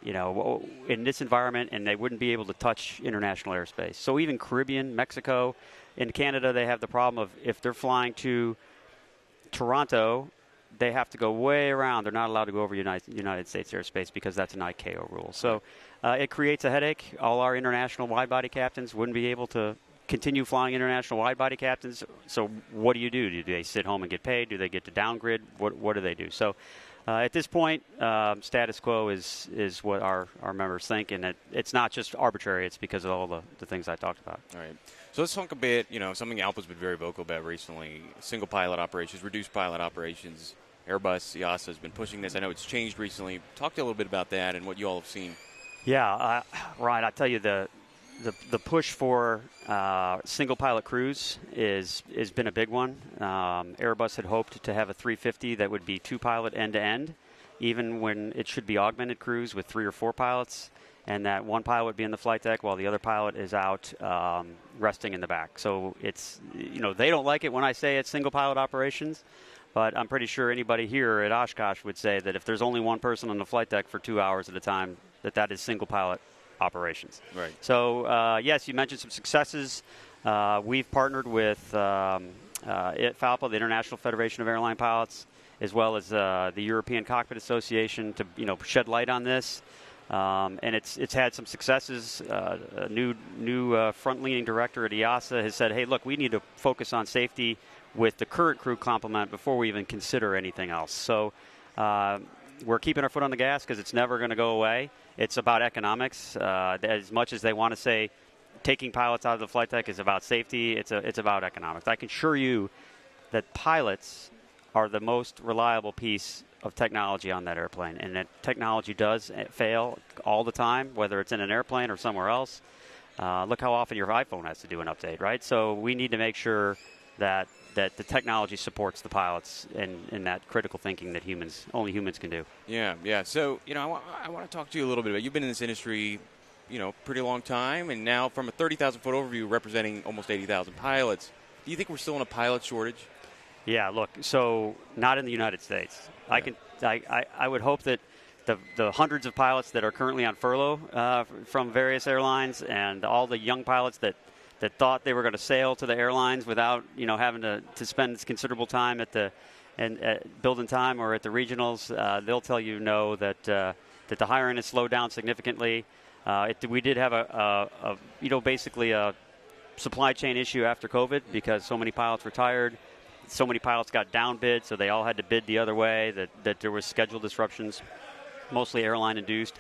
in this environment, and they wouldn't be able to touch international airspace. So even Caribbean, Mexico, in Canada, they have the problem of if they're flying to Toronto, they have to go way around. They're not allowed to go over United States airspace because that's an ICAO rule. So it creates a headache. All our international wide-body captains wouldn't be able to continue flying international wide-body captains. So what do? Do they sit home and get paid? Do they get to downgrid? What do they do? So at this point, status quo is what our members think, and it's not just arbitrary. It's because of all the things I talked about. All right. So let's talk a bit, something Alpha's been very vocal about recently, single pilot operations, reduced pilot operations. Airbus, EASA has been pushing this. I know it's changed recently. Talk to you a little bit about that and what you all have seen. Yeah, Ryan, I tell you, the push for single pilot crews has been a big one. Airbus had hoped to have a 350 that would be two pilot end-to-end, even when it should be augmented crews with 3 or 4 pilots, and that one pilot would be in the flight deck while the other pilot is out resting in the back. So it's, they don't like it when I say it's single pilot operations, but I'm pretty sure anybody here at Oshkosh would say that if there's only one person on the flight deck for 2 hours at a time, that is single pilot operations. Right. So, yes, you mentioned some successes. We've partnered with FALPA, the International Federation of Airline Pilots, as well as the European Cockpit Association to shed light on this. And it's had some successes. A new front-leaning director at EASA has said, hey, look, we need to focus on safety with the current crew complement before we even consider anything else. So we're keeping our foot on the gas because it's never going to go away. It's about economics. As much as they want to say taking pilots out of the flight deck is about safety, it's about economics. I can assure you that pilots are the most reliable piece of technology on that airplane, and that technology does fail all the time, whether it's in an airplane or somewhere else. Look how often your iPhone has to do an update, right? So we need to make sure that the technology supports the pilots in that critical thinking that only humans can do. Yeah. So, I want to talk to you a little bit about, you've been in this industry, pretty long time, and now from a 30,000-foot overview representing almost 80,000 pilots, do you think we're still in a pilot shortage? Yeah, look, so not in the United States. Yeah. I would hope that the hundreds of pilots that are currently on furlough from various airlines and all the young pilots that thought they were going to sail to the airlines without having to spend considerable time at the and building time or at the regionals, they'll tell you no, that the hiring has slowed down significantly. We did have basically a supply chain issue after COVID because so many pilots retired. So many pilots got downbid, so they all had to bid the other way, that there was schedule disruptions, mostly airline induced.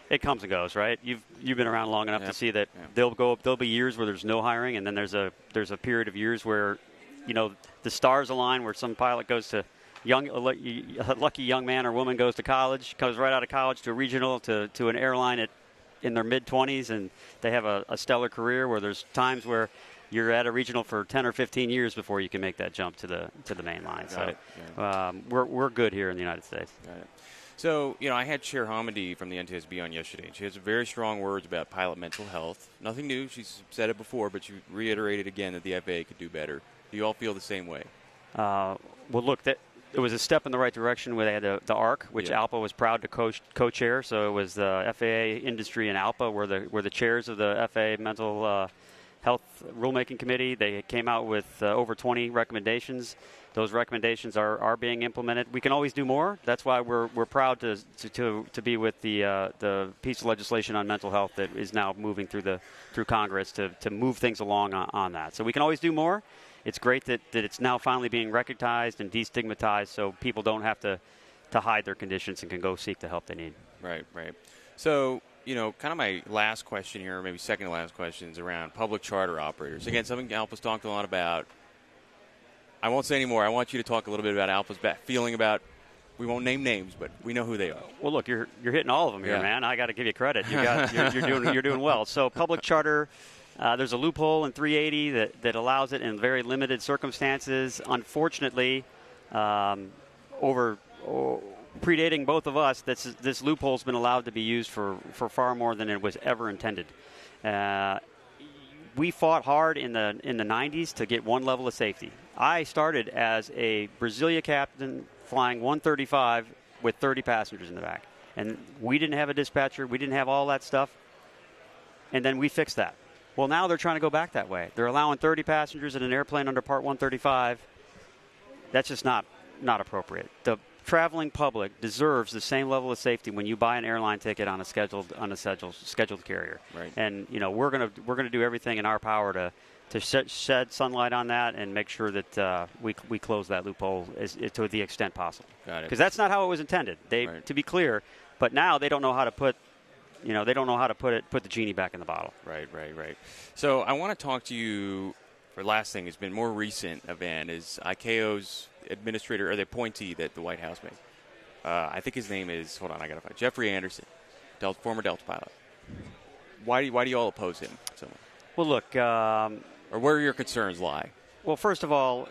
It comes and goes, right? You've been around long enough to see that there'll be years where there's no hiring, and then there's a period of years where, the stars align, where some pilot goes to a lucky young man or woman goes to college, comes right out of college to a regional, to an airline in their mid-20s, and they have a stellar career, where there's times where you're at a regional for 10 or 15 years before you can make that jump to the main line. So we're good here in the United States. Got it. So, I had Chair Hamidi from the NTSB on yesterday, and she has very strong words about pilot mental health. Nothing new. She's said it before, but she reiterated again that the FAA could do better. Do you all feel the same way? Well, look, it was a step in the right direction where they had the ARC, which ALPA was proud to co-chair. So it was the FAA industry and ALPA were the chairs of the FAA mental health rulemaking committee. They came out with over 20 recommendations. Those recommendations are being implemented. We can always do more. That's why we're proud to be with the piece of legislation on mental health that is now moving through Congress to move things along on that. So we can always do more. It's great that it's now finally being recognized and destigmatized, so people don't have to hide their conditions and can go seek the help they need. Right. So, kind of my last question here, maybe second to last question, is around public charter operators. Again, something Alpa's talked a lot about. I won't say any more. I want you to talk a little bit about Alpa's feeling about. We won't name names, but we know who they are. Well, look, you're hitting all of them here, man. I got to give you credit. You're doing well. So, public charter. There's a loophole in 380 that allows it in very limited circumstances. Unfortunately, predating both of us, this loophole's been allowed to be used for far more than it was ever intended. We fought hard in the 90s to get one level of safety. I started as a Brasilia captain flying 135 with 30 passengers in the back. And we didn't have a dispatcher. We didn't have all that stuff. And then we fixed that. Well, now they're trying to go back that way. They're allowing 30 passengers in an airplane under Part 135. That's just not appropriate. The traveling public deserves the same level of safety when you buy an airline ticket on a scheduled carrier. Right. And we're gonna do everything in our power to shed sunlight on that and make sure that we close that loophole to the extent possible. Got it. Because that's not how it was intended. To be clear, but now they don't know how to put the genie back in the bottle. Right. So I want to talk to you. For last thing, has been more recent event is ICAO's administrator or the appointee that the White House made. I think his name is. Hold on, I gotta find Jeffrey Anderson, former Delta pilot. Why do you all oppose him so much? Well, look, or where your concerns lie. Well, first of all,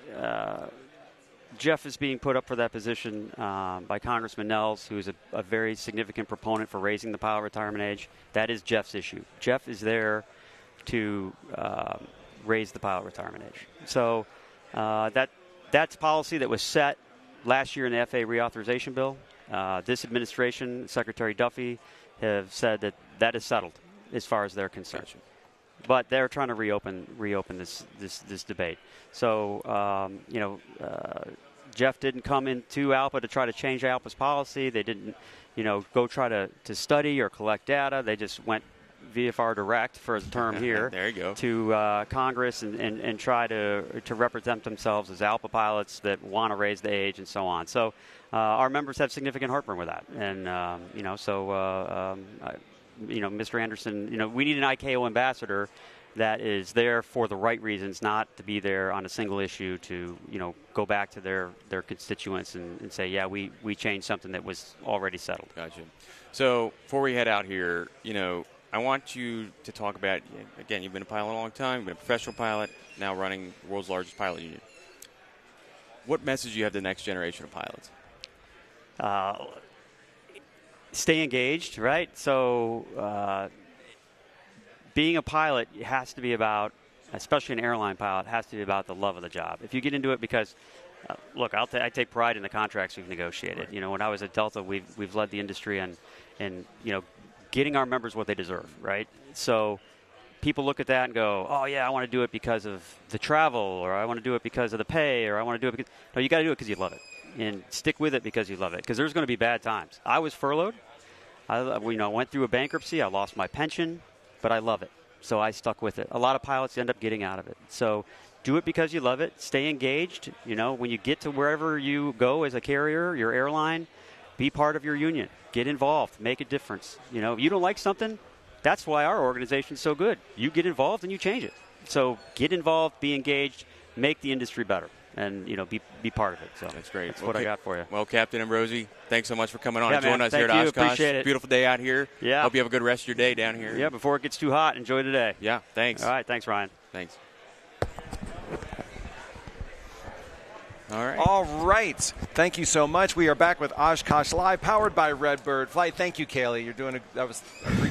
Jeff is being put up for that position by Congressman Nels, who is a very significant proponent for raising the pilot retirement age. That is Jeff's issue. Jeff is there to raise the pilot retirement age. So that's policy that was set last year in the FAA reauthorization bill. This administration, Secretary Duffy, have said that is settled as far as they're concerned. Gotcha. But they're trying to reopen this debate. So Jeff didn't come into ALPA to try to change ALPA's policy. They didn't go try to study or collect data. They just went VFR direct for his term here. There you go. To Congress and try to represent themselves as ALPA pilots that want to raise the age and so on. So our members have significant heartburn with that, and Mr. Anderson, we need an ICAO ambassador that is there for the right reasons, not to be there on a single issue to go back to their constituents and say, yeah, we changed something that was already settled. Gotcha. So before we head out here, I want you to talk about, again, you've been a pilot a long time, you've been a professional pilot, now running the world's largest pilot union. What message do you have to the next generation of pilots? Stay engaged, right? So being a pilot has to be about, especially an airline pilot, has to be about the love of the job. If you get into it because, look, I take pride in the contracts we've negotiated. Right. When I was at Delta, we've led the industry and getting our members what they deserve, right? So people look at that and go, oh, yeah, I want to do it because of the travel, or I want to do it because of the pay, or I want to do it because – no, you got to do it because you love it. and stick with it because you love it. Because there's going to be bad times. I was furloughed. I went through a bankruptcy. I lost my pension, but I love it. So I stuck with it. A lot of pilots end up getting out of it. So do it because you love it. Stay engaged. When you get to wherever you go as a carrier, your airline, be part of your union. Get involved. Make a difference. If you don't like something, that's why our organization is so good. You get involved and you change it. So get involved, be engaged, make the industry better, and be part of it. So that's great. That's what I got for you. Well, Captain Ambrosi, thanks so much for coming on and man, joining us thank here at you. Oshkosh. Appreciate it. Beautiful day out here. Yeah. Hope you have a good rest of your day down here. Yeah. Before it gets too hot, enjoy the day. Yeah. Thanks. All right. Thanks, Ryan. Thanks. All right. Thank you so much. We are back with Oshkosh Live, powered by Redbird Flight. Thank you, Kaylee. You're doing I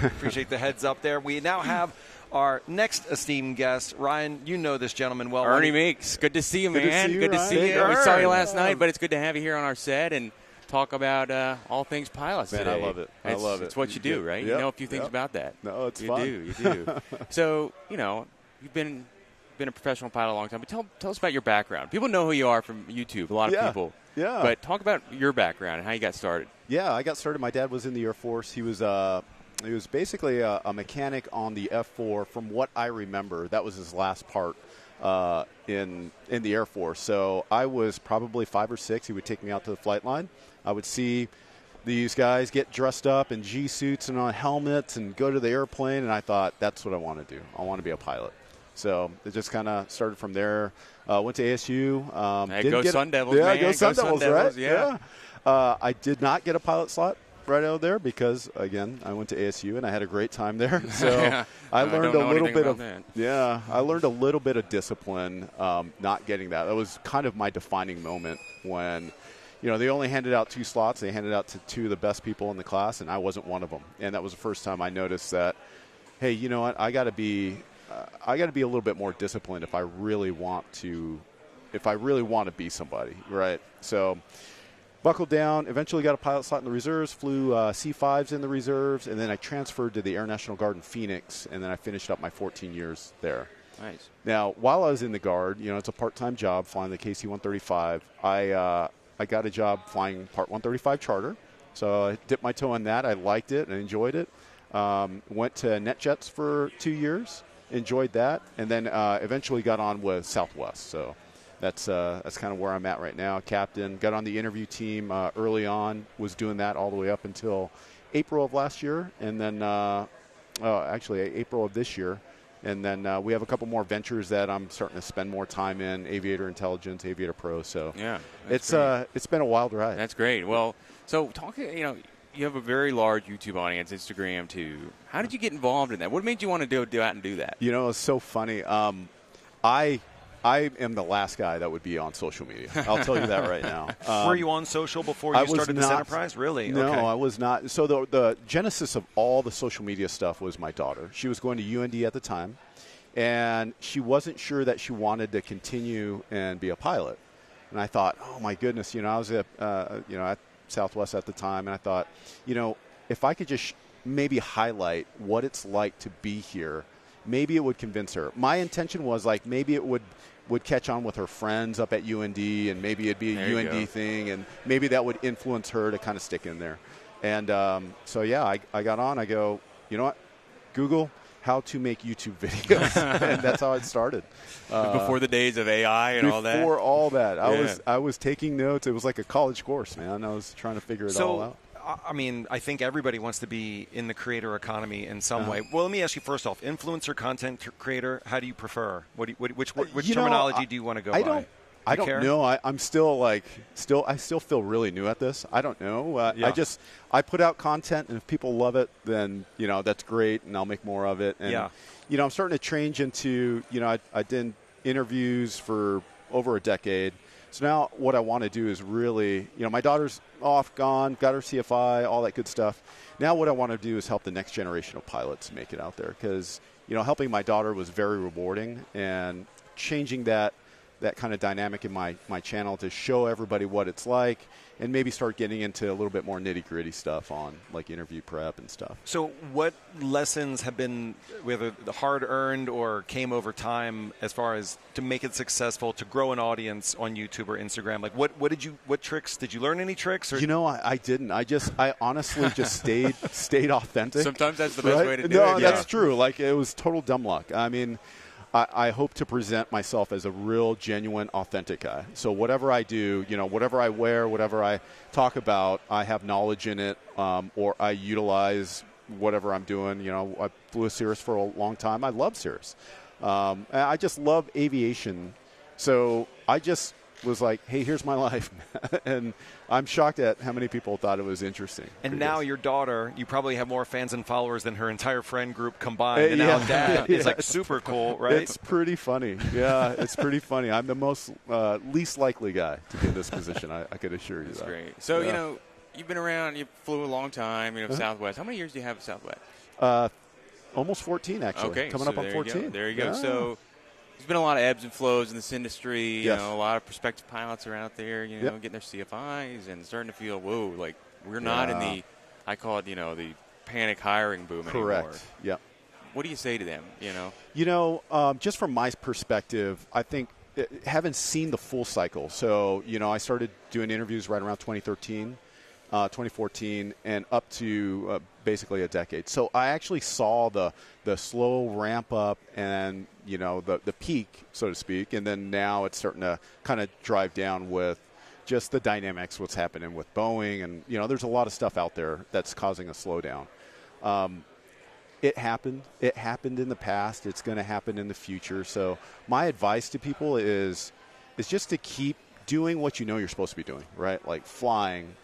appreciate the heads up there. We now have our next esteemed guest. Ryan, you know this gentleman well. Ernie Meeks. Good to see you, man. Good to see you. We saw you last night, but it's good to have you here on our set and talk about all things pilots today. I love it. I love it. It's what you do, right? Yep. You know a few things about that. No, it's you fun. You do. So, you've been a professional pilot a long time, but tell us about your background. People know who you are from YouTube, a lot of people. Yeah. But talk about your background and how you got started. Yeah, I got started. My dad was in the Air Force. He was basically a mechanic on the F-4. From what I remember, that was his last part in the Air Force. So I was probably 5 or 6. He would take me out to the flight line. I would see these guys get dressed up in G-suits and on helmets and go to the airplane, and I thought, that's what I want to do. I want to be a pilot. So it just kind of started from there. Went to ASU. Go Sun Devils, yeah, man. Go Sun Devils, right? Yeah. I did not get a pilot slot right out there because, again, I went to ASU and I had a great time there. So I learned a little bit of I learned a little bit of discipline not getting that. That was kind of my defining moment when, they only handed out 2 slots. They handed out to 2 of the best people in the class, and I wasn't one of them. And that was the first time I noticed that, hey, you know what? I got to be a little bit more disciplined if I really want to be somebody, right? So buckled down, eventually got a pilot slot in the reserves, flew C-5s in the reserves, and then I transferred to the Air National Guard in Phoenix, and then I finished up my 14 years there. Nice. Now, while I was in the Guard, it's a part-time job flying the KC-135. I got a job flying Part 135 charter, so I dipped my toe in that. I liked it and enjoyed it. Went to NetJets for 2 years. Enjoyed that, and then eventually got on with Southwest. So that's kind of where I'm at right now. Captain, got on the interview team early on, was doing that all the way up until April of last year, and then actually April of this year. And then we have a couple more ventures that I'm starting to spend more time in, Aviator Intelligence, Aviator Pro. So yeah, it's been a wild ride. That's great. Well, so you have a very large YouTube audience, Instagram too. How did you get involved in that? What made you want to go out and do that? It's so funny. I am the last guy that would be on social media. I'll tell you that right now. Were you on social before you started this enterprise? Really? No, okay. I was not. So the genesis of all the social media stuff was my daughter. She was going to UND at the time, and she wasn't sure that she wanted to continue and be a pilot. And I thought, oh my goodness, I was at Southwest at the time, and I thought, if I could just maybe highlight what it's like to be here, maybe it would convince her. My intention was maybe it would catch on with her friends up at UND, and maybe it'd be a UND thing, and maybe that would influence her to kind of stick in there. And I got on. I go, you know what, Google how to make YouTube videos, and that's how it started. Before the days of AI and all that. Before all that, I was taking notes. It was like a college course, man. I was trying to figure it all out. I mean, I think everybody wants to be in the creator economy in some way. Well, let me ask you first off: influencer, content creator. How do you prefer? Which terminology do you want to go by? I don't know. I'm still I still feel really new at this. I don't know. I put out content, and if people love it, then that's great, and I'll make more of it. And I'm starting to change into I did interviews for over a decade. So now what I want to do is really, my daughter's off, gone, got her CFI, all that good stuff. Now what I want to do is help the next generation of pilots make it out there, because helping my daughter was very rewarding, and changing that that kind of dynamic in my channel to show everybody what it's like, and maybe start getting into a little bit more nitty-gritty stuff on like interview prep and stuff. So what lessons have been, whether hard-earned or came over time, as far as to make it successful, to grow an audience on YouTube or Instagram? Like what tricks, did you learn any tricks? Or? I didn't. I honestly just stayed authentic. Sometimes that's the best way to do it. No, that's true. Like, it was total dumb luck. I mean, I hope to present myself as a real, genuine, authentic guy. So whatever I do, whatever I wear, whatever I talk about, I have knowledge in it, or I utilize whatever I'm doing. I flew a Cirrus for a long time. I love Cirrus. And I just love aviation. So I just was like, hey, here's my life. And I'm shocked at how many people thought it was interesting. And now your daughter, you probably have more fans and followers than her entire friend group combined. And now Dad is like super cool, right? It's pretty funny. Yeah, it's pretty funny. I'm the most least likely guy to be in this position. I could assure you That's that. great. So, you've been around, you flew a long time, Southwest. How many years do you have at Southwest? Almost 14, actually. Okay. Coming up on 14. There you go. Yeah. So there's been a lot of ebbs and flows in this industry. Yes. A lot of prospective pilots are out there, getting their CFIs and starting to feel, whoa, like we're not in the, I call it, the panic hiring boom anymore. Correct. Yeah. What do you say to them, just from my perspective, I think haven't seen the full cycle. So, I started doing interviews right around 2013. 2014 and up to basically a decade. So I actually saw the slow ramp up and, the peak, so to speak, and then now it's starting to kind of drive down with just the dynamics, what's happening with Boeing. And, there's a lot of stuff out there that's causing a slowdown. It happened. It happened in the past. It's going to happen in the future. So my advice to people is just to keep doing what you're supposed to be doing, right? Like flying,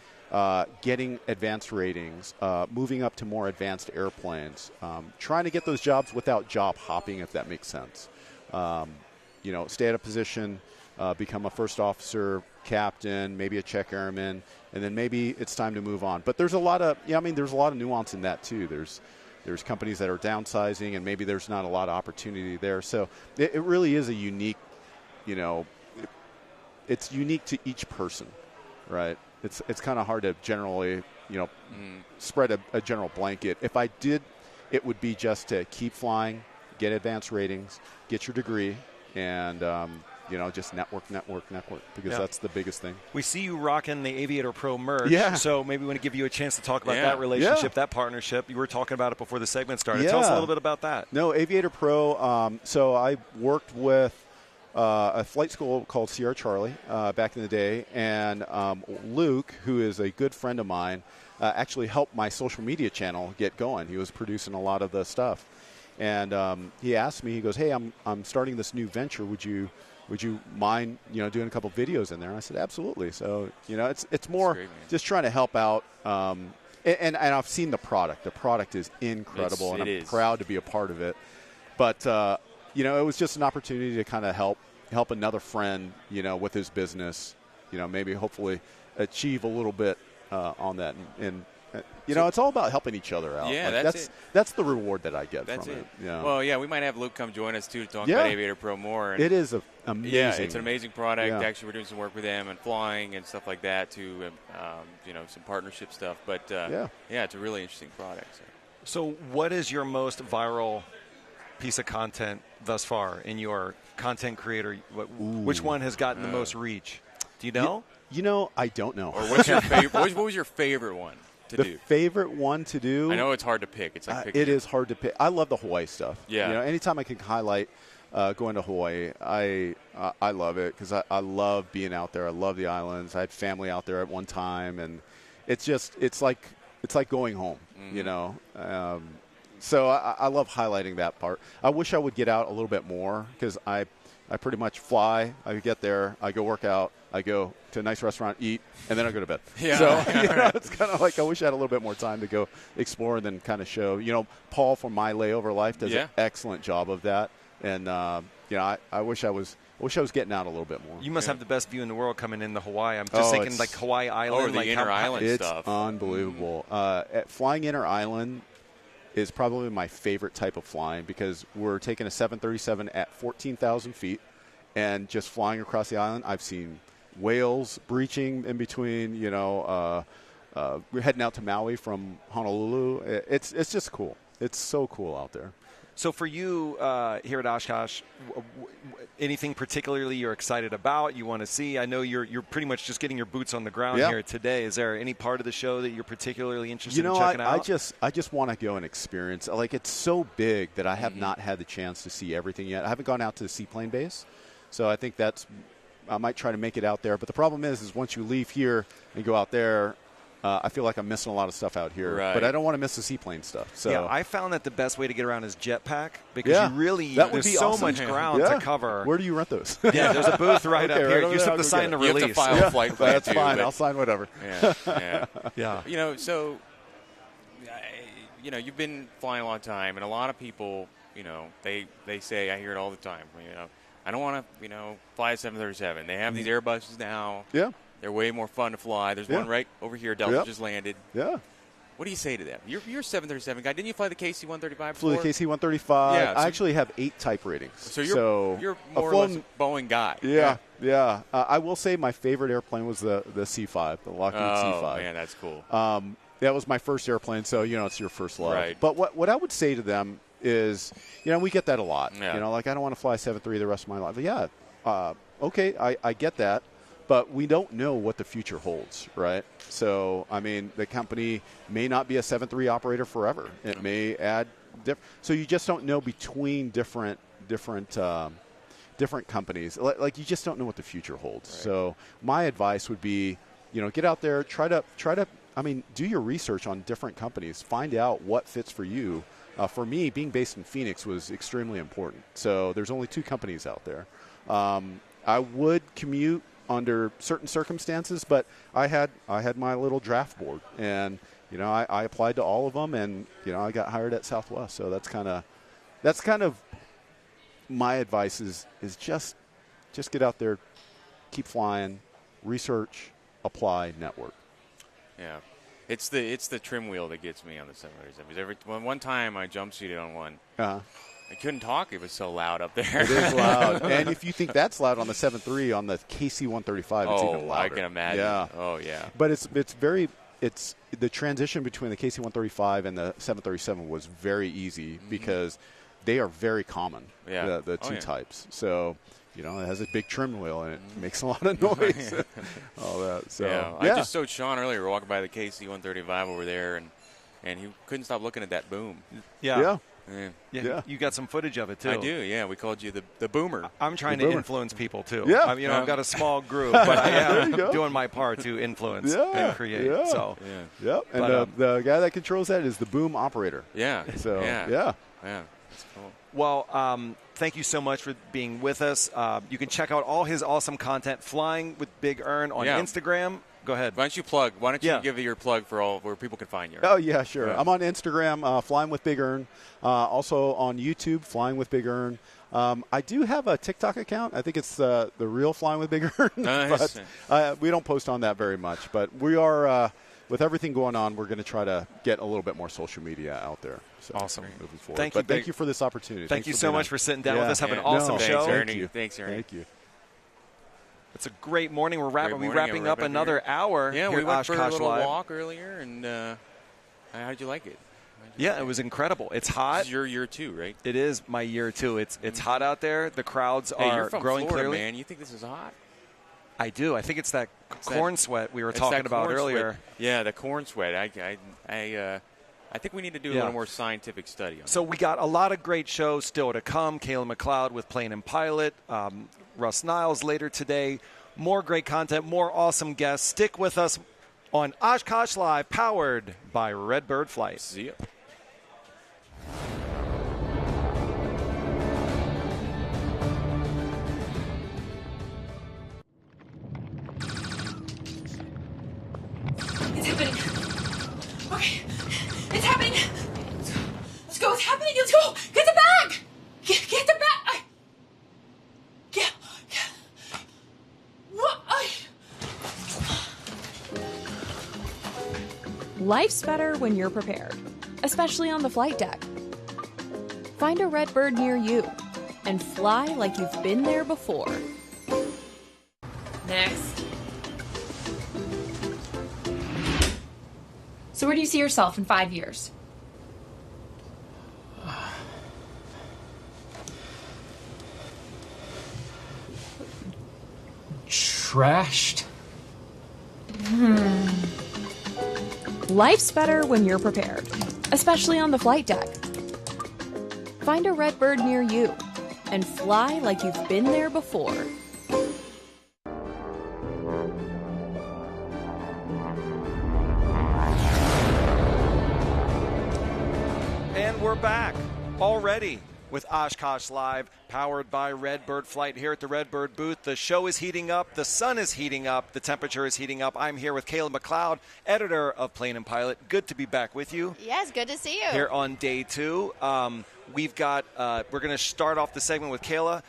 getting advanced ratings, moving up to more advanced airplanes, trying to get those jobs without job hopping, if that makes sense. Stay at a position, become a first officer, captain, maybe a check airman, and then maybe it's time to move on. But there's a lot of, there's a lot of nuance in that too. There's companies that are downsizing, and maybe there's not a lot of opportunity there. So it really is a unique, it's unique to each person, right? It's kind of hard to generally, spread a general blanket. If I did, it would be just to keep flying, get advanced ratings, get your degree, and just network, because that's the biggest thing. We see you rocking the Aviator Pro merch. Yeah. So maybe we want to give you a chance to talk about that relationship, that partnership. You were talking about it before the segment started. Tell us a little bit about that. No, Aviator Pro. So I worked with a flight school called Sierra Charlie back in the day, and Luke, who is a good friend of mine, actually helped my social media channel get going. He was producing a lot of the stuff, and he asked me, he goes, "Hey, I'm starting this new venture. Would you mind doing a couple videos in there?" And I said, "Absolutely." So it's more great, just trying to help out. And I've seen the product. The product is incredible, and I'm proud to be a part of it. But it was just an opportunity to kind of help another friend, with his business, maybe hopefully achieve a little bit on that. And it's all about helping each other out. Yeah, like, that's the reward that I get from it. Yeah. Well, we might have Luke come join us, too, to talk about Aviator Pro more. And it is amazing. Yeah, it's an amazing product. Yeah. Actually, we're doing some work with them and flying and stuff like that, too, some partnership stuff. But, it's a really interesting product. So what is your most viral piece of content thus far in your content creator? Which one has gotten the most reach? Do you know? I don't know. Or what's your favorite? What was your favorite one to do? The favorite one to do? I know it's hard to pick. It's like it is hard to pick. I love the Hawaii stuff. Yeah. Anytime I can highlight going to Hawaii, I love it because I love being out there. I love the islands. I had family out there at one time, and it's like going home. Mm-hmm. So I love highlighting that part. I wish I would get out a little bit more because I pretty much fly. I get there. I go work out. I go to a nice restaurant, eat, and then I go to bed. Yeah. So it's kind of like I wish I had a little bit more time to go explore and then kind of show. Paul from My Layover Life does an excellent job of that. And, I wish I was getting out a little bit more. You must have the best view in the world coming into Hawaii. I'm just thinking like Hawaii Island. The inner island stuff. It's unbelievable. Flying inner island is probably my favorite type of flying because we're taking a 737 at 14,000 feet, and just flying across the island. I've seen whales breaching in between, we're heading out to Maui from Honolulu. It's just cool. It's so cool out there. So for you here at Oshkosh, anything particularly you're excited about, you want to see? I know you're pretty much just getting your boots on the ground here today. Is there any part of the show that you're particularly interested in checking out? I just want to go and experience. Like, it's so big that I have not had the chance to see everything yet. I haven't gone out to the seaplane base, so I think I might try to make it out there. But the problem is once you leave here and go out there, I feel like I'm missing a lot of stuff out here, but I don't want to miss the seaplane stuff. So yeah, I found that the best way to get around is jetpack because there's so much ground to cover. Where do you rent those? Yeah, there's a booth right up here. You just have to sign the release. You have to file a flight plan That's fine. I'll sign whatever. Yeah. So you've been flying a long time, and a lot of people, they say, I hear it all the time, I don't want to, fly a 737. They have these Airbuses now. Yeah. They're way more fun to fly. There's one right over here. Delta just landed. Yeah. What do you say to them? You're a 737 guy. Didn't you fly the KC-135 before? Flew the KC-135. Yeah, I actually have 8 type ratings. So you're more or less a Boeing guy. Yeah. I will say my favorite airplane was the C5, the Lockheed C5. Oh, man, that's cool. That was my first airplane, so, it's your first love. Right. But what I would say to them is, we get that a lot. Yeah. I don't want to fly 737 the rest of my life. But yeah, okay, I get that. But we don't know what the future holds, right? So, the company may not be a 737 operator forever. It may add so you just don't know between different companies. Like you just don't know what the future holds. Right. So, my advice would be, get out there, try to do your research on different companies, find out what fits for you. For me, being based in Phoenix was extremely important. So, there's only 2 companies out there. I would commute under certain circumstances, but I had my little draft board, and I applied to all of them, and I got hired at Southwest. So that's kind of my advice is just get out there, keep flying, research, apply, network. Yeah, it's the trim wheel that gets me on the 737. One time I jumpsuited on one. I couldn't talk. It was so loud up there. It is loud. And if you think that's loud on the 737, on the KC-135, it's even louder. I can imagine. Yeah. Oh, yeah. But it's the transition between the KC-135 and the 737 was very easy because they are very common, the 2 types. So, it has a big trim wheel, and it makes a lot of noise. All that. So, I just showed Sean earlier. We're walking by the KC-135 over there, and he couldn't stop looking at that boom. Yeah. Yeah. You got some footage of it, too. I do, yeah. We called you the boomer. I'm trying to influence people, too. Yeah. I've got a small group, but I am doing my part to influence and create. Yeah. So. Yeah. And the guy that controls that is the boom operator. Yeah. So, yeah. That's cool. Well, thank you so much for being with us. You can check out all his awesome content, Flying with Big Ern, on Instagram. Go ahead. Why don't you give your plug for all where people can find you? Oh, yeah, sure. I'm on Instagram, Flying with Big Ern. Also on YouTube, Flying with Big Ern. I do have a TikTok account. I think it's the real Flying with Big Ern. Nice. But we don't post on that very much. But we are, with everything going on, we're going to try to get a little bit more social media out there. So awesome. Moving forward. Thank you for this opportunity. Thank you so much for sitting down with us. Have an awesome show. Thanks, Ernie. Thank you. It's a great morning. We're wrapping up another hour. Yeah, here we went at for a Oshkosh little Live. walk earlier, and how'd you like it? It was incredible. It's hot. This is your year 2, right? It is my year 2. It's hot out there. The crowds Hey, are you're from growing Florida, clearly. Man, you think this is hot? I do. I think it's that corn sweat we were talking about earlier. Sweat. Yeah, the corn sweat. I think we need to do a little more scientific study on that. So we got a lot of great shows still to come. Kayla McLeod with Plane and Pilot. Russ Niles later today. More great content, more awesome guests. Stick with us on Oshkosh Live, powered by Redbird Flight. See ya. It's happening. Okay. It's happening. Let's go. It's happening. Let's go. Get the bag. Get the bag. Yeah. What? Life's better when you're prepared, especially on the flight deck. Find a Redbird near you and fly like you've been there before. Next. So where do you see yourself in 5 years? Trashed. Life's better when you're prepared, especially on the flight deck. Find a Redbird near you and fly like you've been there before. And we're back already with Oshkosh Live, powered by Redbird Flight here at the Redbird booth. The show is heating up. The sun is heating up. The temperature is heating up. I'm here with Kayla McLeod, editor of Plane and Pilot. Good to be back with you. Yes, good to see you. Here on day 2. We're going to start off the segment with Kayla.